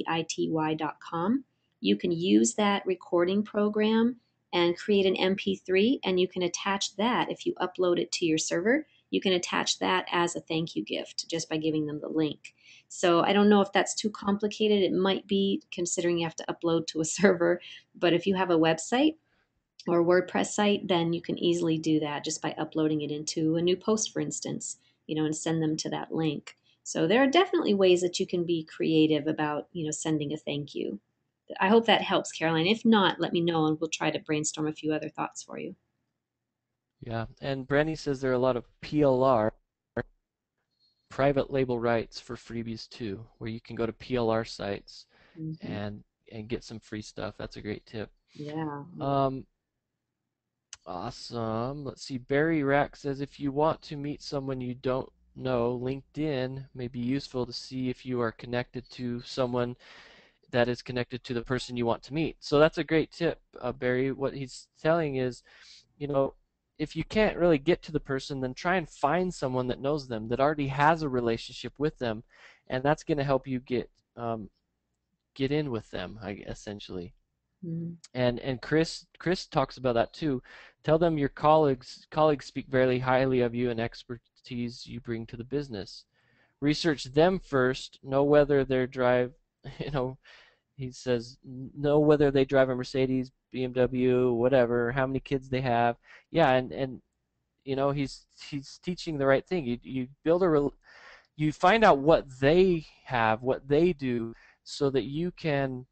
audcity.com. You can use that recording program and create an MP3, and you can attach that. If you upload it to your server, you can attach that as a thank you gift just by giving them the link. So I don't know if that's too complicated. It might be, considering you have to upload to a server, but if you have a website or WordPress site, then you can easily do that just by uploading it into a new post, for instance, and send them to that link. So there are definitely ways that you can be creative about, sending a thank you. I hope that helps, Caroline. If not, let me know and we'll try to brainstorm a few other thoughts for you. Yeah, and Brenny says there are a lot of PLR, private label rights, for freebies too, where you can go to PLR sites Hmm. and get some free stuff. That's a great tip. Yeah, yeah. Um, Awesome. Let's see. Barry Rack says if you want to meet someone you don't know, LinkedIn may be useful to see if you are connected to someone that is connected to the person you want to meet. So that's a great tip, Barry. What he's telling is, you know, if you can't really get to the person, then try and find someone that knows them, that already has a relationship with them, and that's going to help you get in with them, essentially. Mhm. And Chris talks about that too. Tell them your colleagues speak very highly of you and expertise you bring to the business. Research them first. Know whether they drive, you know, he says, know whether they drive a Mercedes, BMW, whatever, how many kids they have. Yeah, and he's teaching the right thing. You build you find out what they have, what they do, so that you can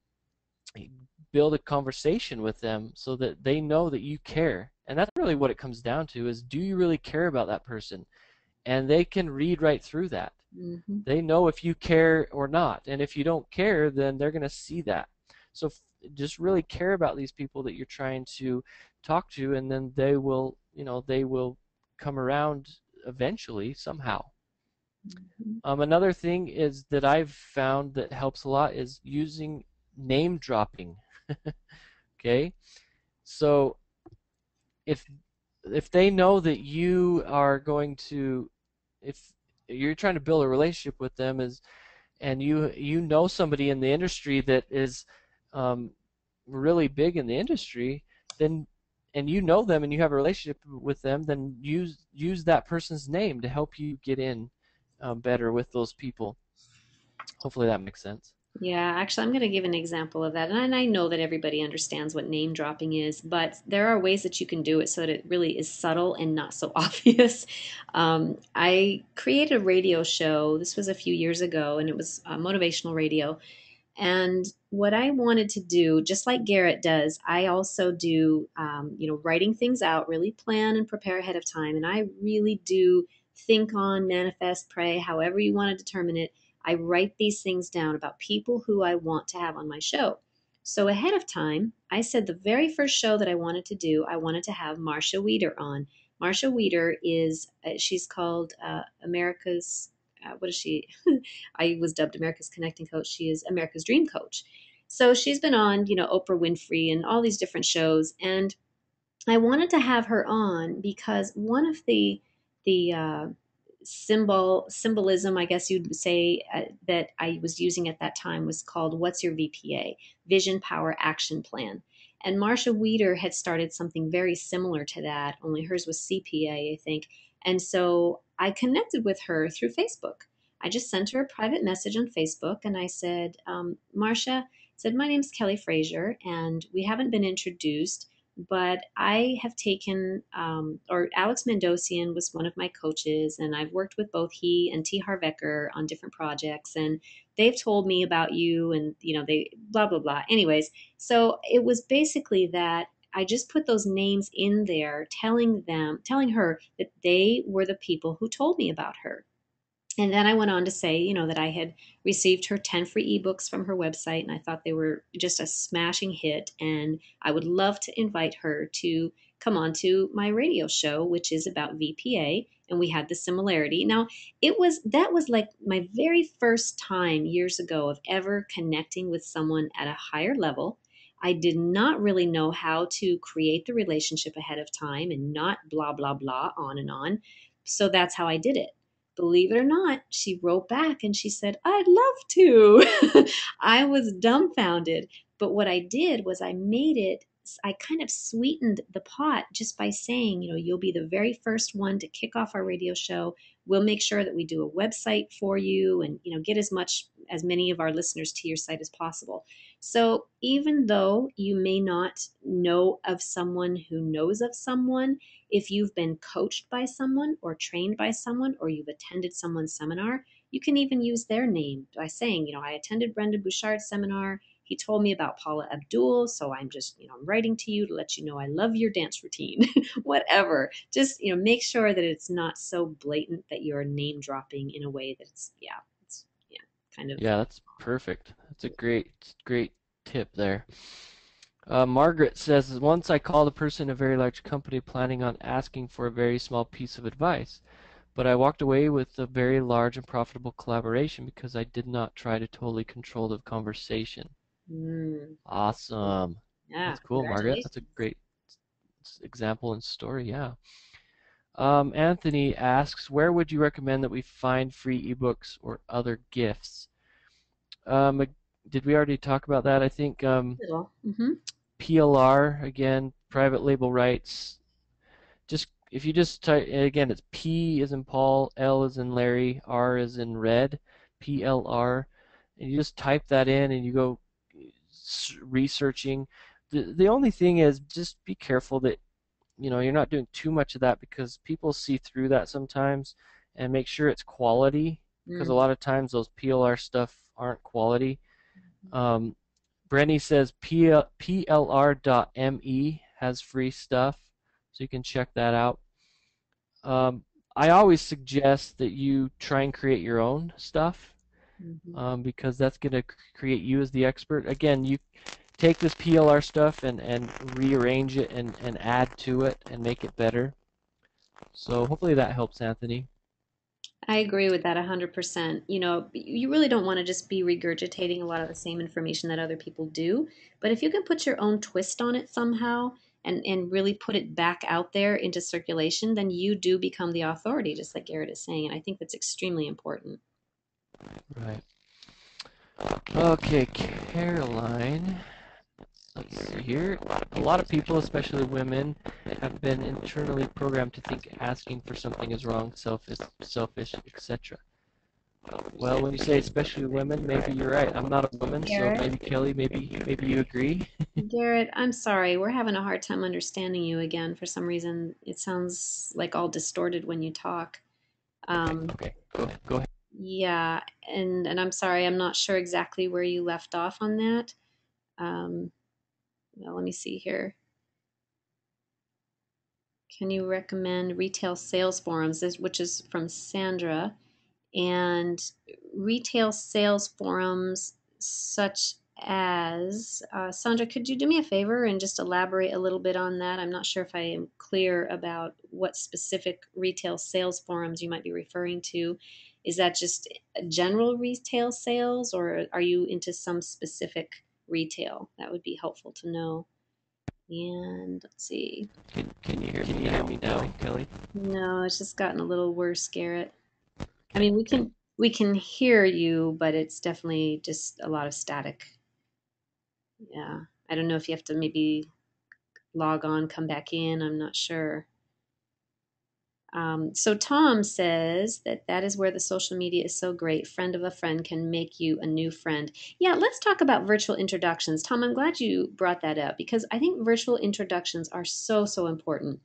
build a conversation with them so that they know that you care. And that's really what it comes down to, is do you really care about that person? And they can read right through that. Mhm. They know if you care or not. And if you don't care, then they're going to see that. So just really care about these people that you're trying to talk to, and then they will come around eventually somehow. Mhm. Another thing is that I've found that helps a lot is using name dropping. Okay, so if if they know that you are going to, if you're trying to build a relationship with them, and you know somebody in the industry that is um, really big in the industry, then and you know them and you have a relationship with them, then use that person's name to help you get in better with those people. Hopefully that makes sense. Yeah, actually, I'm going to give an example of that. And I know that everybody understands what name dropping is, but there are ways that you can do it so that it really is subtle and not so obvious. I created a radio show. This was a few years ago, and it was motivational radio. And what I wanted to do, just like Garrett does, I also do, writing things out, really plan and prepare ahead of time. And I really do think on, manifest, pray, however you want to determine it. I write these things down about people who I want to have on my show. So ahead of time, I said the very first show that I wanted to do, I wanted to have Marsha Weeder on. Marsha Weeder is, she's called America's, what is she? I was dubbed America's Connecting Coach. She is America's Dream Coach. So she's been on, Oprah Winfrey and all these different shows. And I wanted to have her on because one of the symbolism, I guess you'd say, that I was using at that time was called "What's Your VPA?" Vision, Power, Action Plan. And Marsha Weeder had started something very similar to that, only hers was CPA, I think. And so I connected with her through Facebook. I just sent her a private message on Facebook, and I said, Marsha, said, my name's Kelly Frazier, and we haven't been introduced, but I have taken, or Alex Mendocian was one of my coaches, and I've worked with both he and T. Harvecker on different projects, and they've told me about you, and they blah blah blah. Anyways, so it was basically that I just put those names in there, telling her that they were the people who told me about her. And then I went on to say, that I had received her 10 free ebooks from her website, and I thought they were just a smashing hit. And I would love to invite her to come on to my radio show, which is about VPA. And we had the similarity. Now, that was like my very first time years ago of ever connecting with someone at a higher level. I did not really know how to create the relationship ahead of time and not blah, blah, blah, on and on. So that's how I did it. Believe it or not, she wrote back and she said, I'd love to. I was dumbfounded. But what I did was I kind of sweetened the pot just by saying, you'll be the very first one to kick off our radio show. We'll make sure that we do a website for you and, get as many of our listeners to your site as possible. So even though you may not know of someone who knows of someone, if you've been coached by someone or trained by someone or you've attended someone's seminar, you can even use their name by saying, I attended Brendon Bouchard's seminar. He told me about Paula Abdul, so I'm just, I'm writing to you to let you know I love your dance routine. Whatever. Just, make sure that it's not so blatant that you're name dropping in a way that it's kind of. Yeah, that's perfect. That's a great tip there. Margaret says, once I called a person in a very large company planning on asking for a very small piece of advice, but I walked away with a very large and profitable collaboration because I did not try to totally control the conversation. Mm, Awesome. yeah, That's cool, Margaret. That's a congratulations. great example and story. Yeah. Anthony asks, where would you recommend that we find free ebooks or other gifts? Um, did we already talk about that? I think Little. Mm-hmm. PLR, again, private label rights. Just if you just type, again, it's P as in Paul, L as in Larry, R as in red, PLR, and you just type that in and you go researching. The only thing is just be careful that you're not doing too much of that because people see through that sometimes, and make sure it's quality because a Mm. lot of times those PLR stuff aren't quality. Um, Brenny says PLR.me has free stuff, so you can check that out. Um, I always suggest that you try and create your own stuff Mm-hmm. because that's going to create you as the expert. Again, you take this PLR stuff and rearrange it and add to it and make it better. So hopefully that helps, Anthony. I agree with that 100%. You really don't want to just be regurgitating a lot of the same information that other people do. But if you can put your own twist on it somehow and really put it back out there into circulation, then you do become the authority, just like Garrett is saying. And I think that's extremely important. Right. Okay, Caroline. Let's see here. A lot of people, especially women, have been internally programmed to think asking for something is wrong, selfish, etc. Well, when you say especially women, maybe you're right. I'm not a woman, so Garrett, maybe Kelly, maybe you agree. Garrett, I'm sorry. We're having a hard time understanding you again. For some reason, it sounds like all distorted when you talk. Okay, Um, okay, go ahead. yeah, and I'm sorry. I'm not sure exactly where you left off on that. Um, well, let me see here. Can you recommend retail sales forums? Which is from Sandra. And retail sales forums such as Sandra, could you do me a favor and just elaborate a little bit on that? I'm not sure if I am clear about what specific retail sales forums you might be referring to. Is that just general retail sales, or are you into some specific retail? That would be helpful to know. And let's see. Can you hear me now, Kelly? No, it's just gotten a little worse, Garrett. I Okay, mean, okay. we can hear you, but it's definitely just a lot of static. Yeah. I don't know if you have to maybe log on, come back in. I'm not sure. So Tom says that that is where the social media is so great. Friend of a friend can make you a new friend. Yeah, let's talk about virtual introductions. Tom, I'm glad you brought that up because I think virtual introductions are so, so important.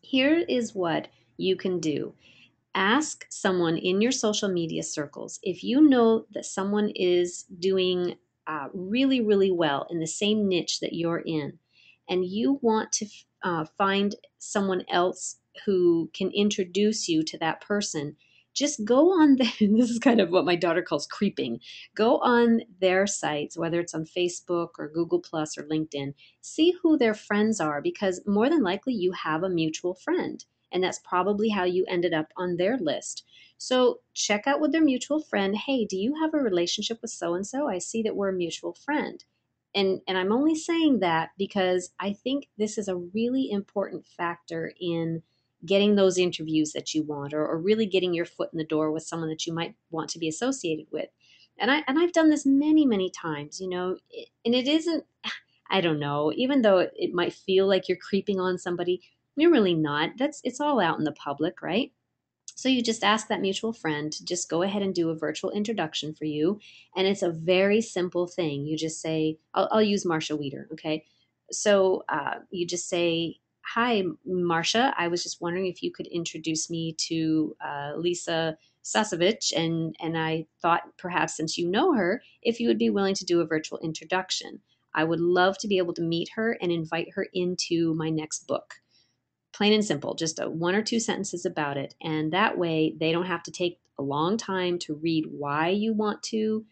Here is what you can do. Ask someone in your social media circles if you know that someone is doing really, really well in the same niche that you're in, and you want to find someone else who can introduce you to that person. Just go on the, this is kind of what my daughter calls creeping. Go on their sites, whether it's on Facebook or Google Plus or LinkedIn, see who their friends are because more than likely you have a mutual friend and that's probably how you ended up on their list. So check out with their mutual friend. Hey, do you have a relationship with so and so? I see that we're a mutual friend. And I'm only saying that because I think this is a really important factor in getting those interviews that you want or really getting your foot in the door with someone that you might want to be associated with. And I've done this many, many times, you know, and it isn't I don't know, even though it might feel like you're creeping on somebody, you're really not. It's all out in the public, right? So you just ask that mutual friend to just go ahead and do a virtual introduction for you. And it's a very simple thing. You just say, I'll use Marsha Weeder, okay? So you just say, Hi, Marsha. I was just wondering if you could introduce me to Lisa Sasevich. And I thought perhaps since you know her, if you would be willing to do a virtual introduction. I would love to be able to meet her and invite her into my next book, plain and simple, just one or two sentences about it. And that way they don't have to take a long time to read why you want to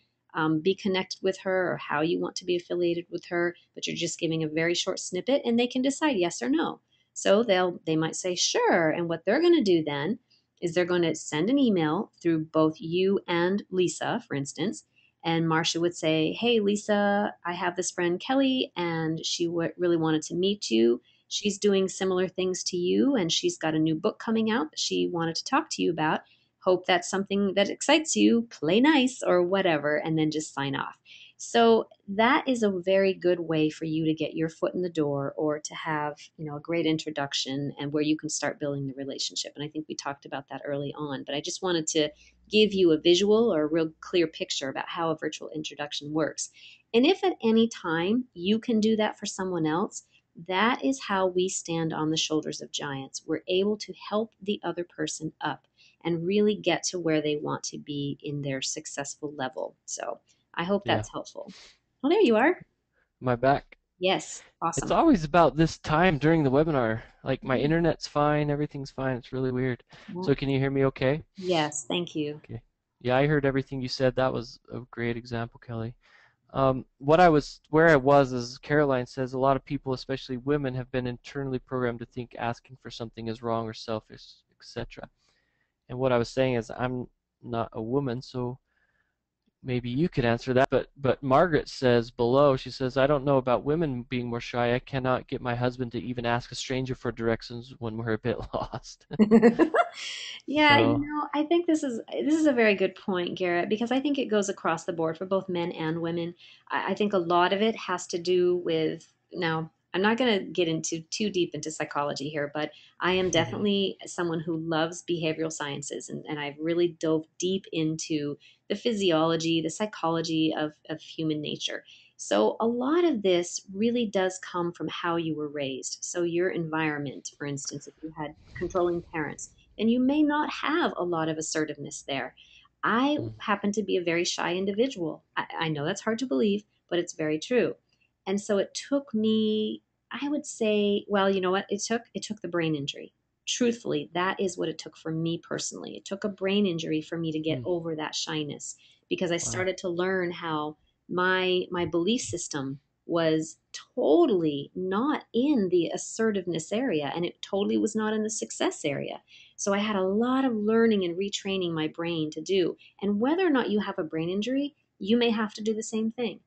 be connected with her or how you want to be affiliated with her, but you're just giving a very short snippet and they can decide yes or no. So they might say sure. And what they're going to do then is they're going to send an email through both you and Lisa, for instance. And Marcia would say, Hey, Lisa, I have this friend Kelly, and she really wanted to meet you. She's doing similar things to you, and she's got a new book coming out that she wanted to talk to you about. Hope that's something that excites you. Play nice or whatever, and then just sign off. So that is a very good way for you to get your foot in the door or to have, you know, a great introduction and where you can start building the relationship. And I think we talked about that early on, but I just wanted to give you a visual or a real clear picture about how a virtual introduction works. And if at any time you can do that for someone else, that is how we stand on the shoulders of giants. We're able to help the other person up and really get to where they want to be in their successful level. So I hope Yeah, that's helpful. Well, there you are. my back. Yes, It's awesome. always about this time during the webinar. Like my Mhm. internet's fine, everything's fine. It's really weird. Yeah. So can you hear me okay? Yes, thank you. Okay. Yeah, I heard everything you said. That was a great example, Kelly. Where I was is Caroline says a lot of people, especially women, have been internally programmed to think asking for something is wrong or selfish, etc. And what I was saying is I'm not a woman, so maybe you could answer that. But Margaret says below, she says, I don't know about women being more shy. I cannot get my husband to even ask a stranger for directions when we're a bit lost. Yeah, you So know, I think this is a very good point, Garrett, because I think it goes across the board for both men and women. I think a lot of it has to do with now. I'm not going to get into too deep into psychology here, but I am definitely someone who loves behavioral sciences, and I've really dove deep into the physiology, the psychology of human nature. So a lot of this really does come from how you were raised. So your environment, for instance, if you had controlling parents, then you may not have a lot of assertiveness there. I happen to be a very shy individual. I know that's hard to believe, but it's very true. And so it took me, I would say, well, you know what? It took the brain injury. Truthfully, that is what it took for me personally. It took a brain injury for me to get over that shyness because I Wow. started to learn how my belief system was totally not in the assertiveness area, and it totally was not in the success area. So I had a lot of learning and retraining my brain to do. And whether or not you have a brain injury, you may have to do the same thing.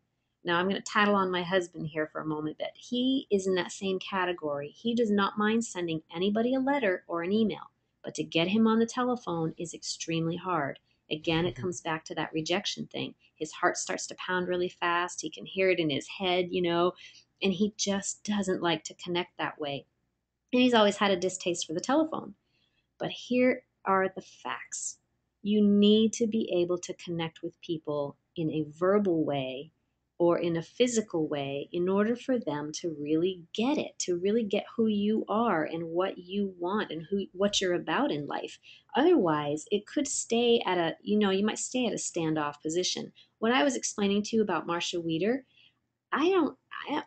Now, I'm going to tattle on my husband here for a moment, but he is in that same category. He does not mind sending anybody a letter or an email, but to get him on the telephone is extremely hard. Again, it comes back to that rejection thing. His heart starts to pound really fast. He can hear it in his head, and he just doesn't like to connect that way. And he's always had a distaste for the telephone. But here are the facts. You need to be able to connect with people in a verbal way or in a physical way in order for them to really get it, to really get who you are and what you want and what you're about in life. Otherwise, it could stay at you might stay at a standoff position. What I was explaining to you about Marcia Wieder, I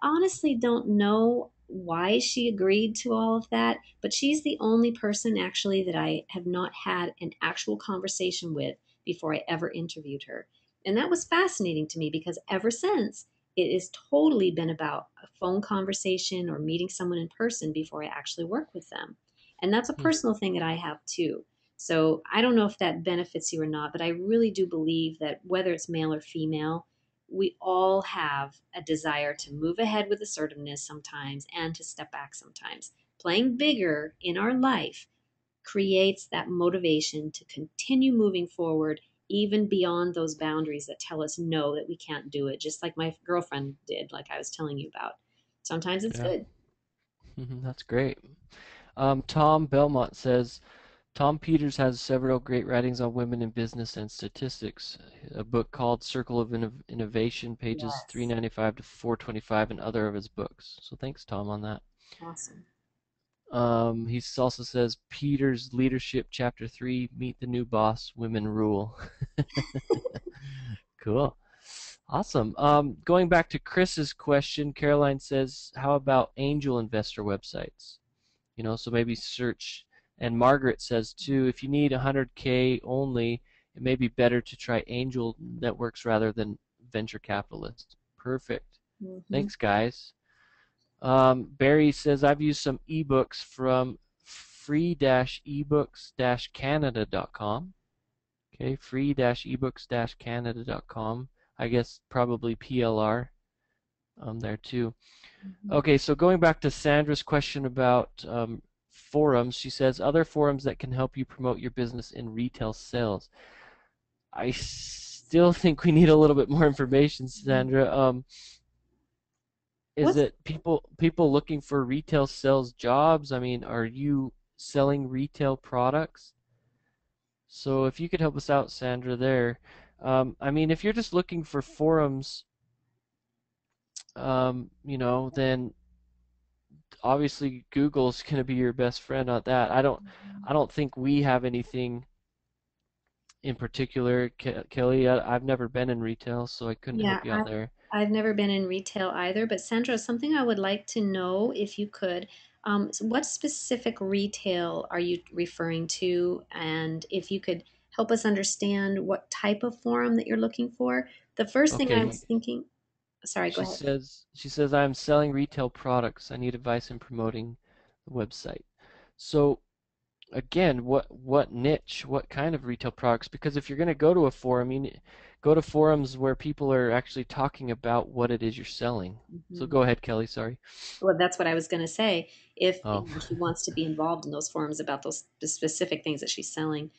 honestly don't know why she agreed to all of that, but she's the only person actually that I have not had an actual conversation with before I ever interviewed her. And that was fascinating to me because ever since, it has totally been about a phone conversation or meeting someone in person before I actually work with them. And that's a personal thing that I have too. So I don't know if that benefits you or not, but I really do believe that whether it's male or female, we all have a desire to move ahead with assertiveness sometimes and to step back sometimes. Playing bigger in our life creates that motivation to continue moving forward even beyond those boundaries that tell us no, that we can't do it, just like my girlfriend did, like I was telling you about. Sometimes it's Yeah, good. that's great. Tom Belmont says Tom Peters has several great writings on women in business and statistics. A book called Circle of Innovation, pages Yes. 395 to 425, and other of his books. So thanks, Tom, on that. Awesome. He also says Peters Leadership, Chapter 3, Meet the New Boss, Women Rule. Cool. Awesome. Going back to Chris's question, Caroline says, how about angel investor websites? So maybe search. And Margaret says too, if you need 100K only, it may be better to try angel networks rather than venture capitalists. Perfect. Mm-hmm. Thanks, guys. Barry says, I've used some ebooks from free-ebooks-canada.com. Okay, free-ebooks-canada.com. I guess probably PLR there too. Mm-hmm. Okay, so going back to Sandra's question about forums, she says other forums that can help you promote your business in retail sales. I still think we need a little bit more information, Sandra. Is What's it people looking for retail sales jobs? I mean, are you selling retail products? So if you could help us out, Sandra, there. I mean, if you're just looking for forums, then obviously Google's going to be your best friend on that. I don't think we have anything in particular, Kelly. I've never been in retail, so I couldn't Yeah, help you out there. I've never been in retail either, but Sandra, something I would like to know if you could. So what specific retail are you referring to? And if you could help us understand what type of forum that you're looking for. The first thing I Okay, was thinking, sorry, go she ahead. says she says I'm selling retail products. I need advice in promoting the website. So again, what niche, what kind of retail products? Because if you're going to go to a forum, go to forums where people are actually talking about what it is you're selling. So Mhm. go ahead, Kelly. Sorry. Well, that's what I was going to say. If Oh, she wants to be involved in those forums about those the specific things that she's selling,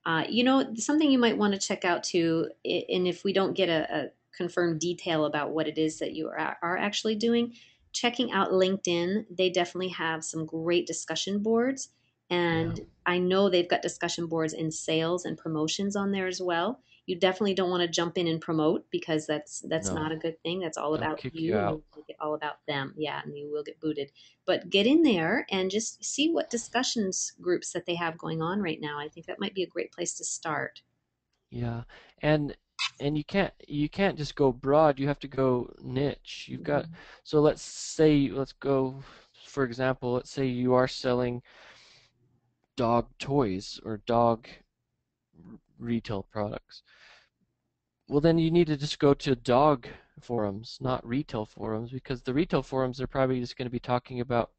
something you might want to check out too. And if we don't get a confirmed detail about what it is that you are actually doing, checking out LinkedIn, they definitely have some great discussion boards. Yeah. And I know they've got discussion boards in sales and promotions on there as well. You definitely don't want to jump in and promote because that's not a No. good thing. That's all They'll about kick you you and out. you make it all about them. Yeah, and you will get booted. But get in there and just see what discussions groups that they have going on right now. I think that might be a great place to start. Yeah. And and you can't just go broad, you have to go niche. You've got Mhm. so let's go for example, let's say you are selling dog toys or dog retail products. Well, then you need to just go to dog forums, not retail forums, because the retail forums are probably just going to be talking about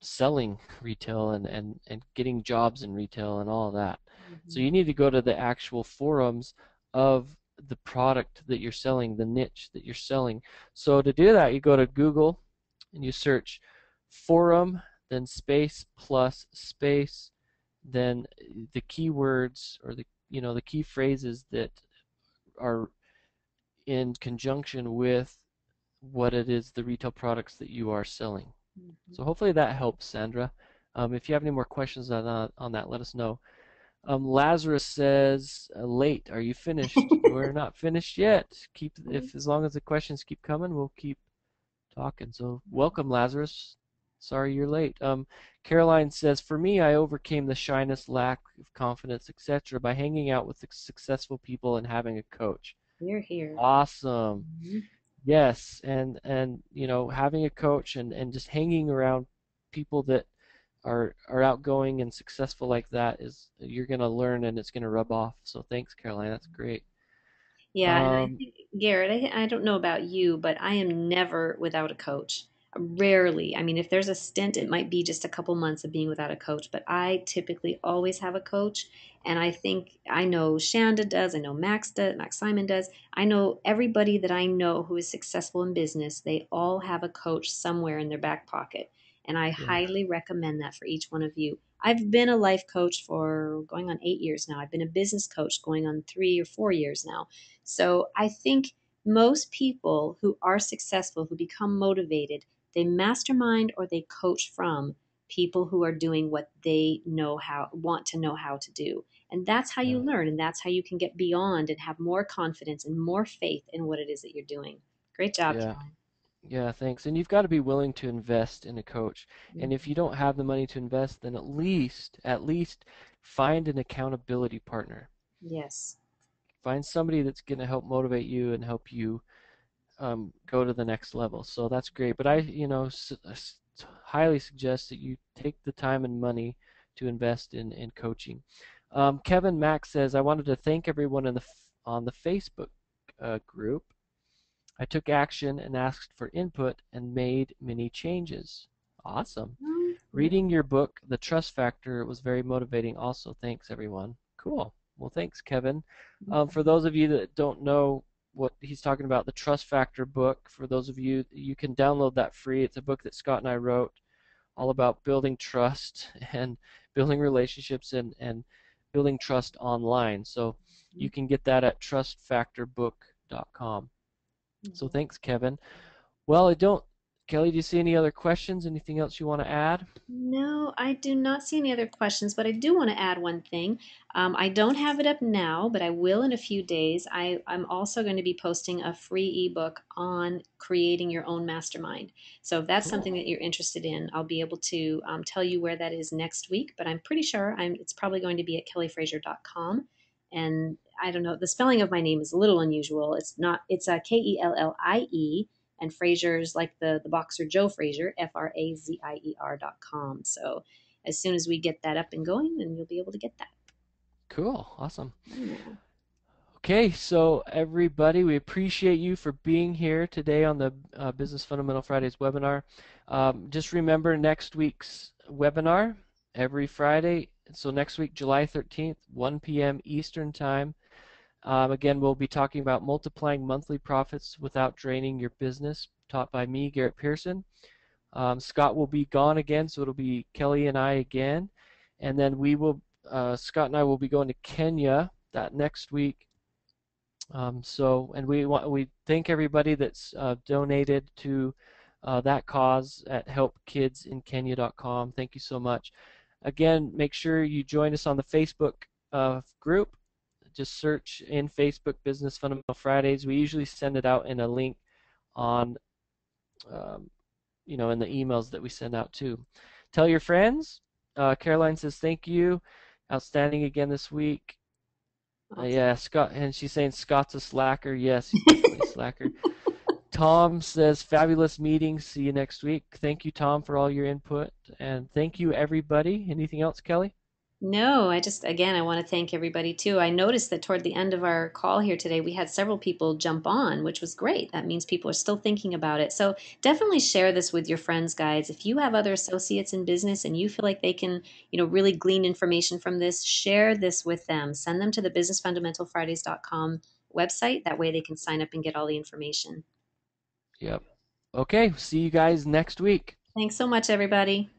selling retail and getting jobs in retail and all of that. So Mhm. you need to go to the actual forums of the product that you're selling, the niche that you're selling. So to do that, you go to Google and you search forum, then space plus space, then the keywords or the key phrases that are in conjunction with what it is the retail products that you are selling. Mhm. So hopefully that helps, Sandra. If you have any more questions on that, let us know. Lazarus says, late. Are you finished? We're not finished yet. Keep if as long as the questions keep coming, we'll keep talking. So welcome, Lazarus. Sorry you're late. Caroline says, for me, I overcame the shyness, lack of confidence, etc. by hanging out with successful people and having a coach. We're here. Awesome. Mhm. Yes, and having a coach and just hanging around people that are outgoing and successful like that is you're gonna learn and it's gonna rub off. So thanks, Caroline. That's great. Yeah, and I Um, think, Garrett, I don't know about you, but I am never without a coach. Rarely. I mean, if there's a stint, it might be just a couple months of being without a coach, but I typically always have a coach. And I think I know Shanda does, I know Max does, Max Simon does. I know everybody that I know who is successful in business, they all have a coach somewhere in their back pocket. And I yeah, highly recommend that for each one of you. I've been a life coach for going on 8 years now. I've been a business coach going on 3 or 4 years now. So I think most people who are successful, who become motivated, they mastermind or they coach from people who are doing what they want to know how to do. And that's how you yeah, learn, and that's how you can get beyond and have more confidence and more faith in what it is that you're doing. Great job, yeah, Caroline. yeah. Thanks. And you've got to be willing to invest in a coach. And if you Mhm. don't have the money to invest, then at least find an accountability partner. Yes. Find somebody that's gonna help motivate you and help you go to the next level. So that's great. But highly suggest that you take the time and money to invest in coaching. Kevin Mack says, I wanted to thank everyone on the Facebook group. I took action and asked for input and made many changes. Awesome. Yeah. Reading your book, The Trust Factor, was very motivating also. Thanks, everyone. Cool. Well, thanks, Kevin. For those of you that don't know what he's talking about, the Trust Factor book, for those of you, you can download that free. It's a book that Scott and I wrote all about building trust and building relationships and building trust online. So you can get that at trustfactorbook.com. So thanks, Kevin. Well, Kelly, do you see any other questions? Anything else you want to add? No, I do not see any other questions, but I do want to add one thing. I don't have it up now, but I will in a few days. I'm also going to be posting a free ebook on creating your own mastermind. So if that's something Cool. that you're interested in, I'll be able to tell you where that is next week, but I'm pretty sure it's probably going to be at kellyfraser.com. And I don't know, the spelling of my name is a little unusual. It's a Kellie, and Frazier's like the boxer Joe Frazier, FRAZIER.com. So as soon as we get that up and going, then you'll be able to get that. Cool. Awesome. Yeah. Okay, so everybody, we appreciate you for being here today on the Business Fundamental Fridays webinar. Just remember next week's webinar every Friday. So next week, July 13th, 1 p.m. Eastern Time. Again, we'll be talking about multiplying monthly profits without draining your business, taught by me, Garrett Pearson. Scott will be gone again, so it'll be Kelly and I again. And then Scott and I will be going to Kenya that next week. And we thank everybody that's donated to that cause at helpkidsinkenya.com. Thank you so much. Again, make sure you join us on the Facebook group. Just search in Facebook Business Fundamental Fridays. We usually send it out in a link on, um, in the emails that we send out too. Tell your friends. Caroline says thank you. Outstanding again this week. Awesome. Yeah, Scott, and she's saying Scott's a slacker. Yes, he's definitely a slacker. Tom says fabulous meeting. See you next week. Thank you, Tom, for all your input, and thank you, everybody. Anything else, Kelly? No, again, I want to thank everybody too. I noticed that toward the end of our call here today, we had several people jump on, which was great. That means people are still thinking about it. So definitely share this with your friends, guys. If you have other associates in business and you feel like they can, really glean information from this, share this with them. Send them to the businessfundamentalfridays.com website. That way they can sign up and get all the information. Yep. Okay, see you guys next week. Thanks so much, everybody.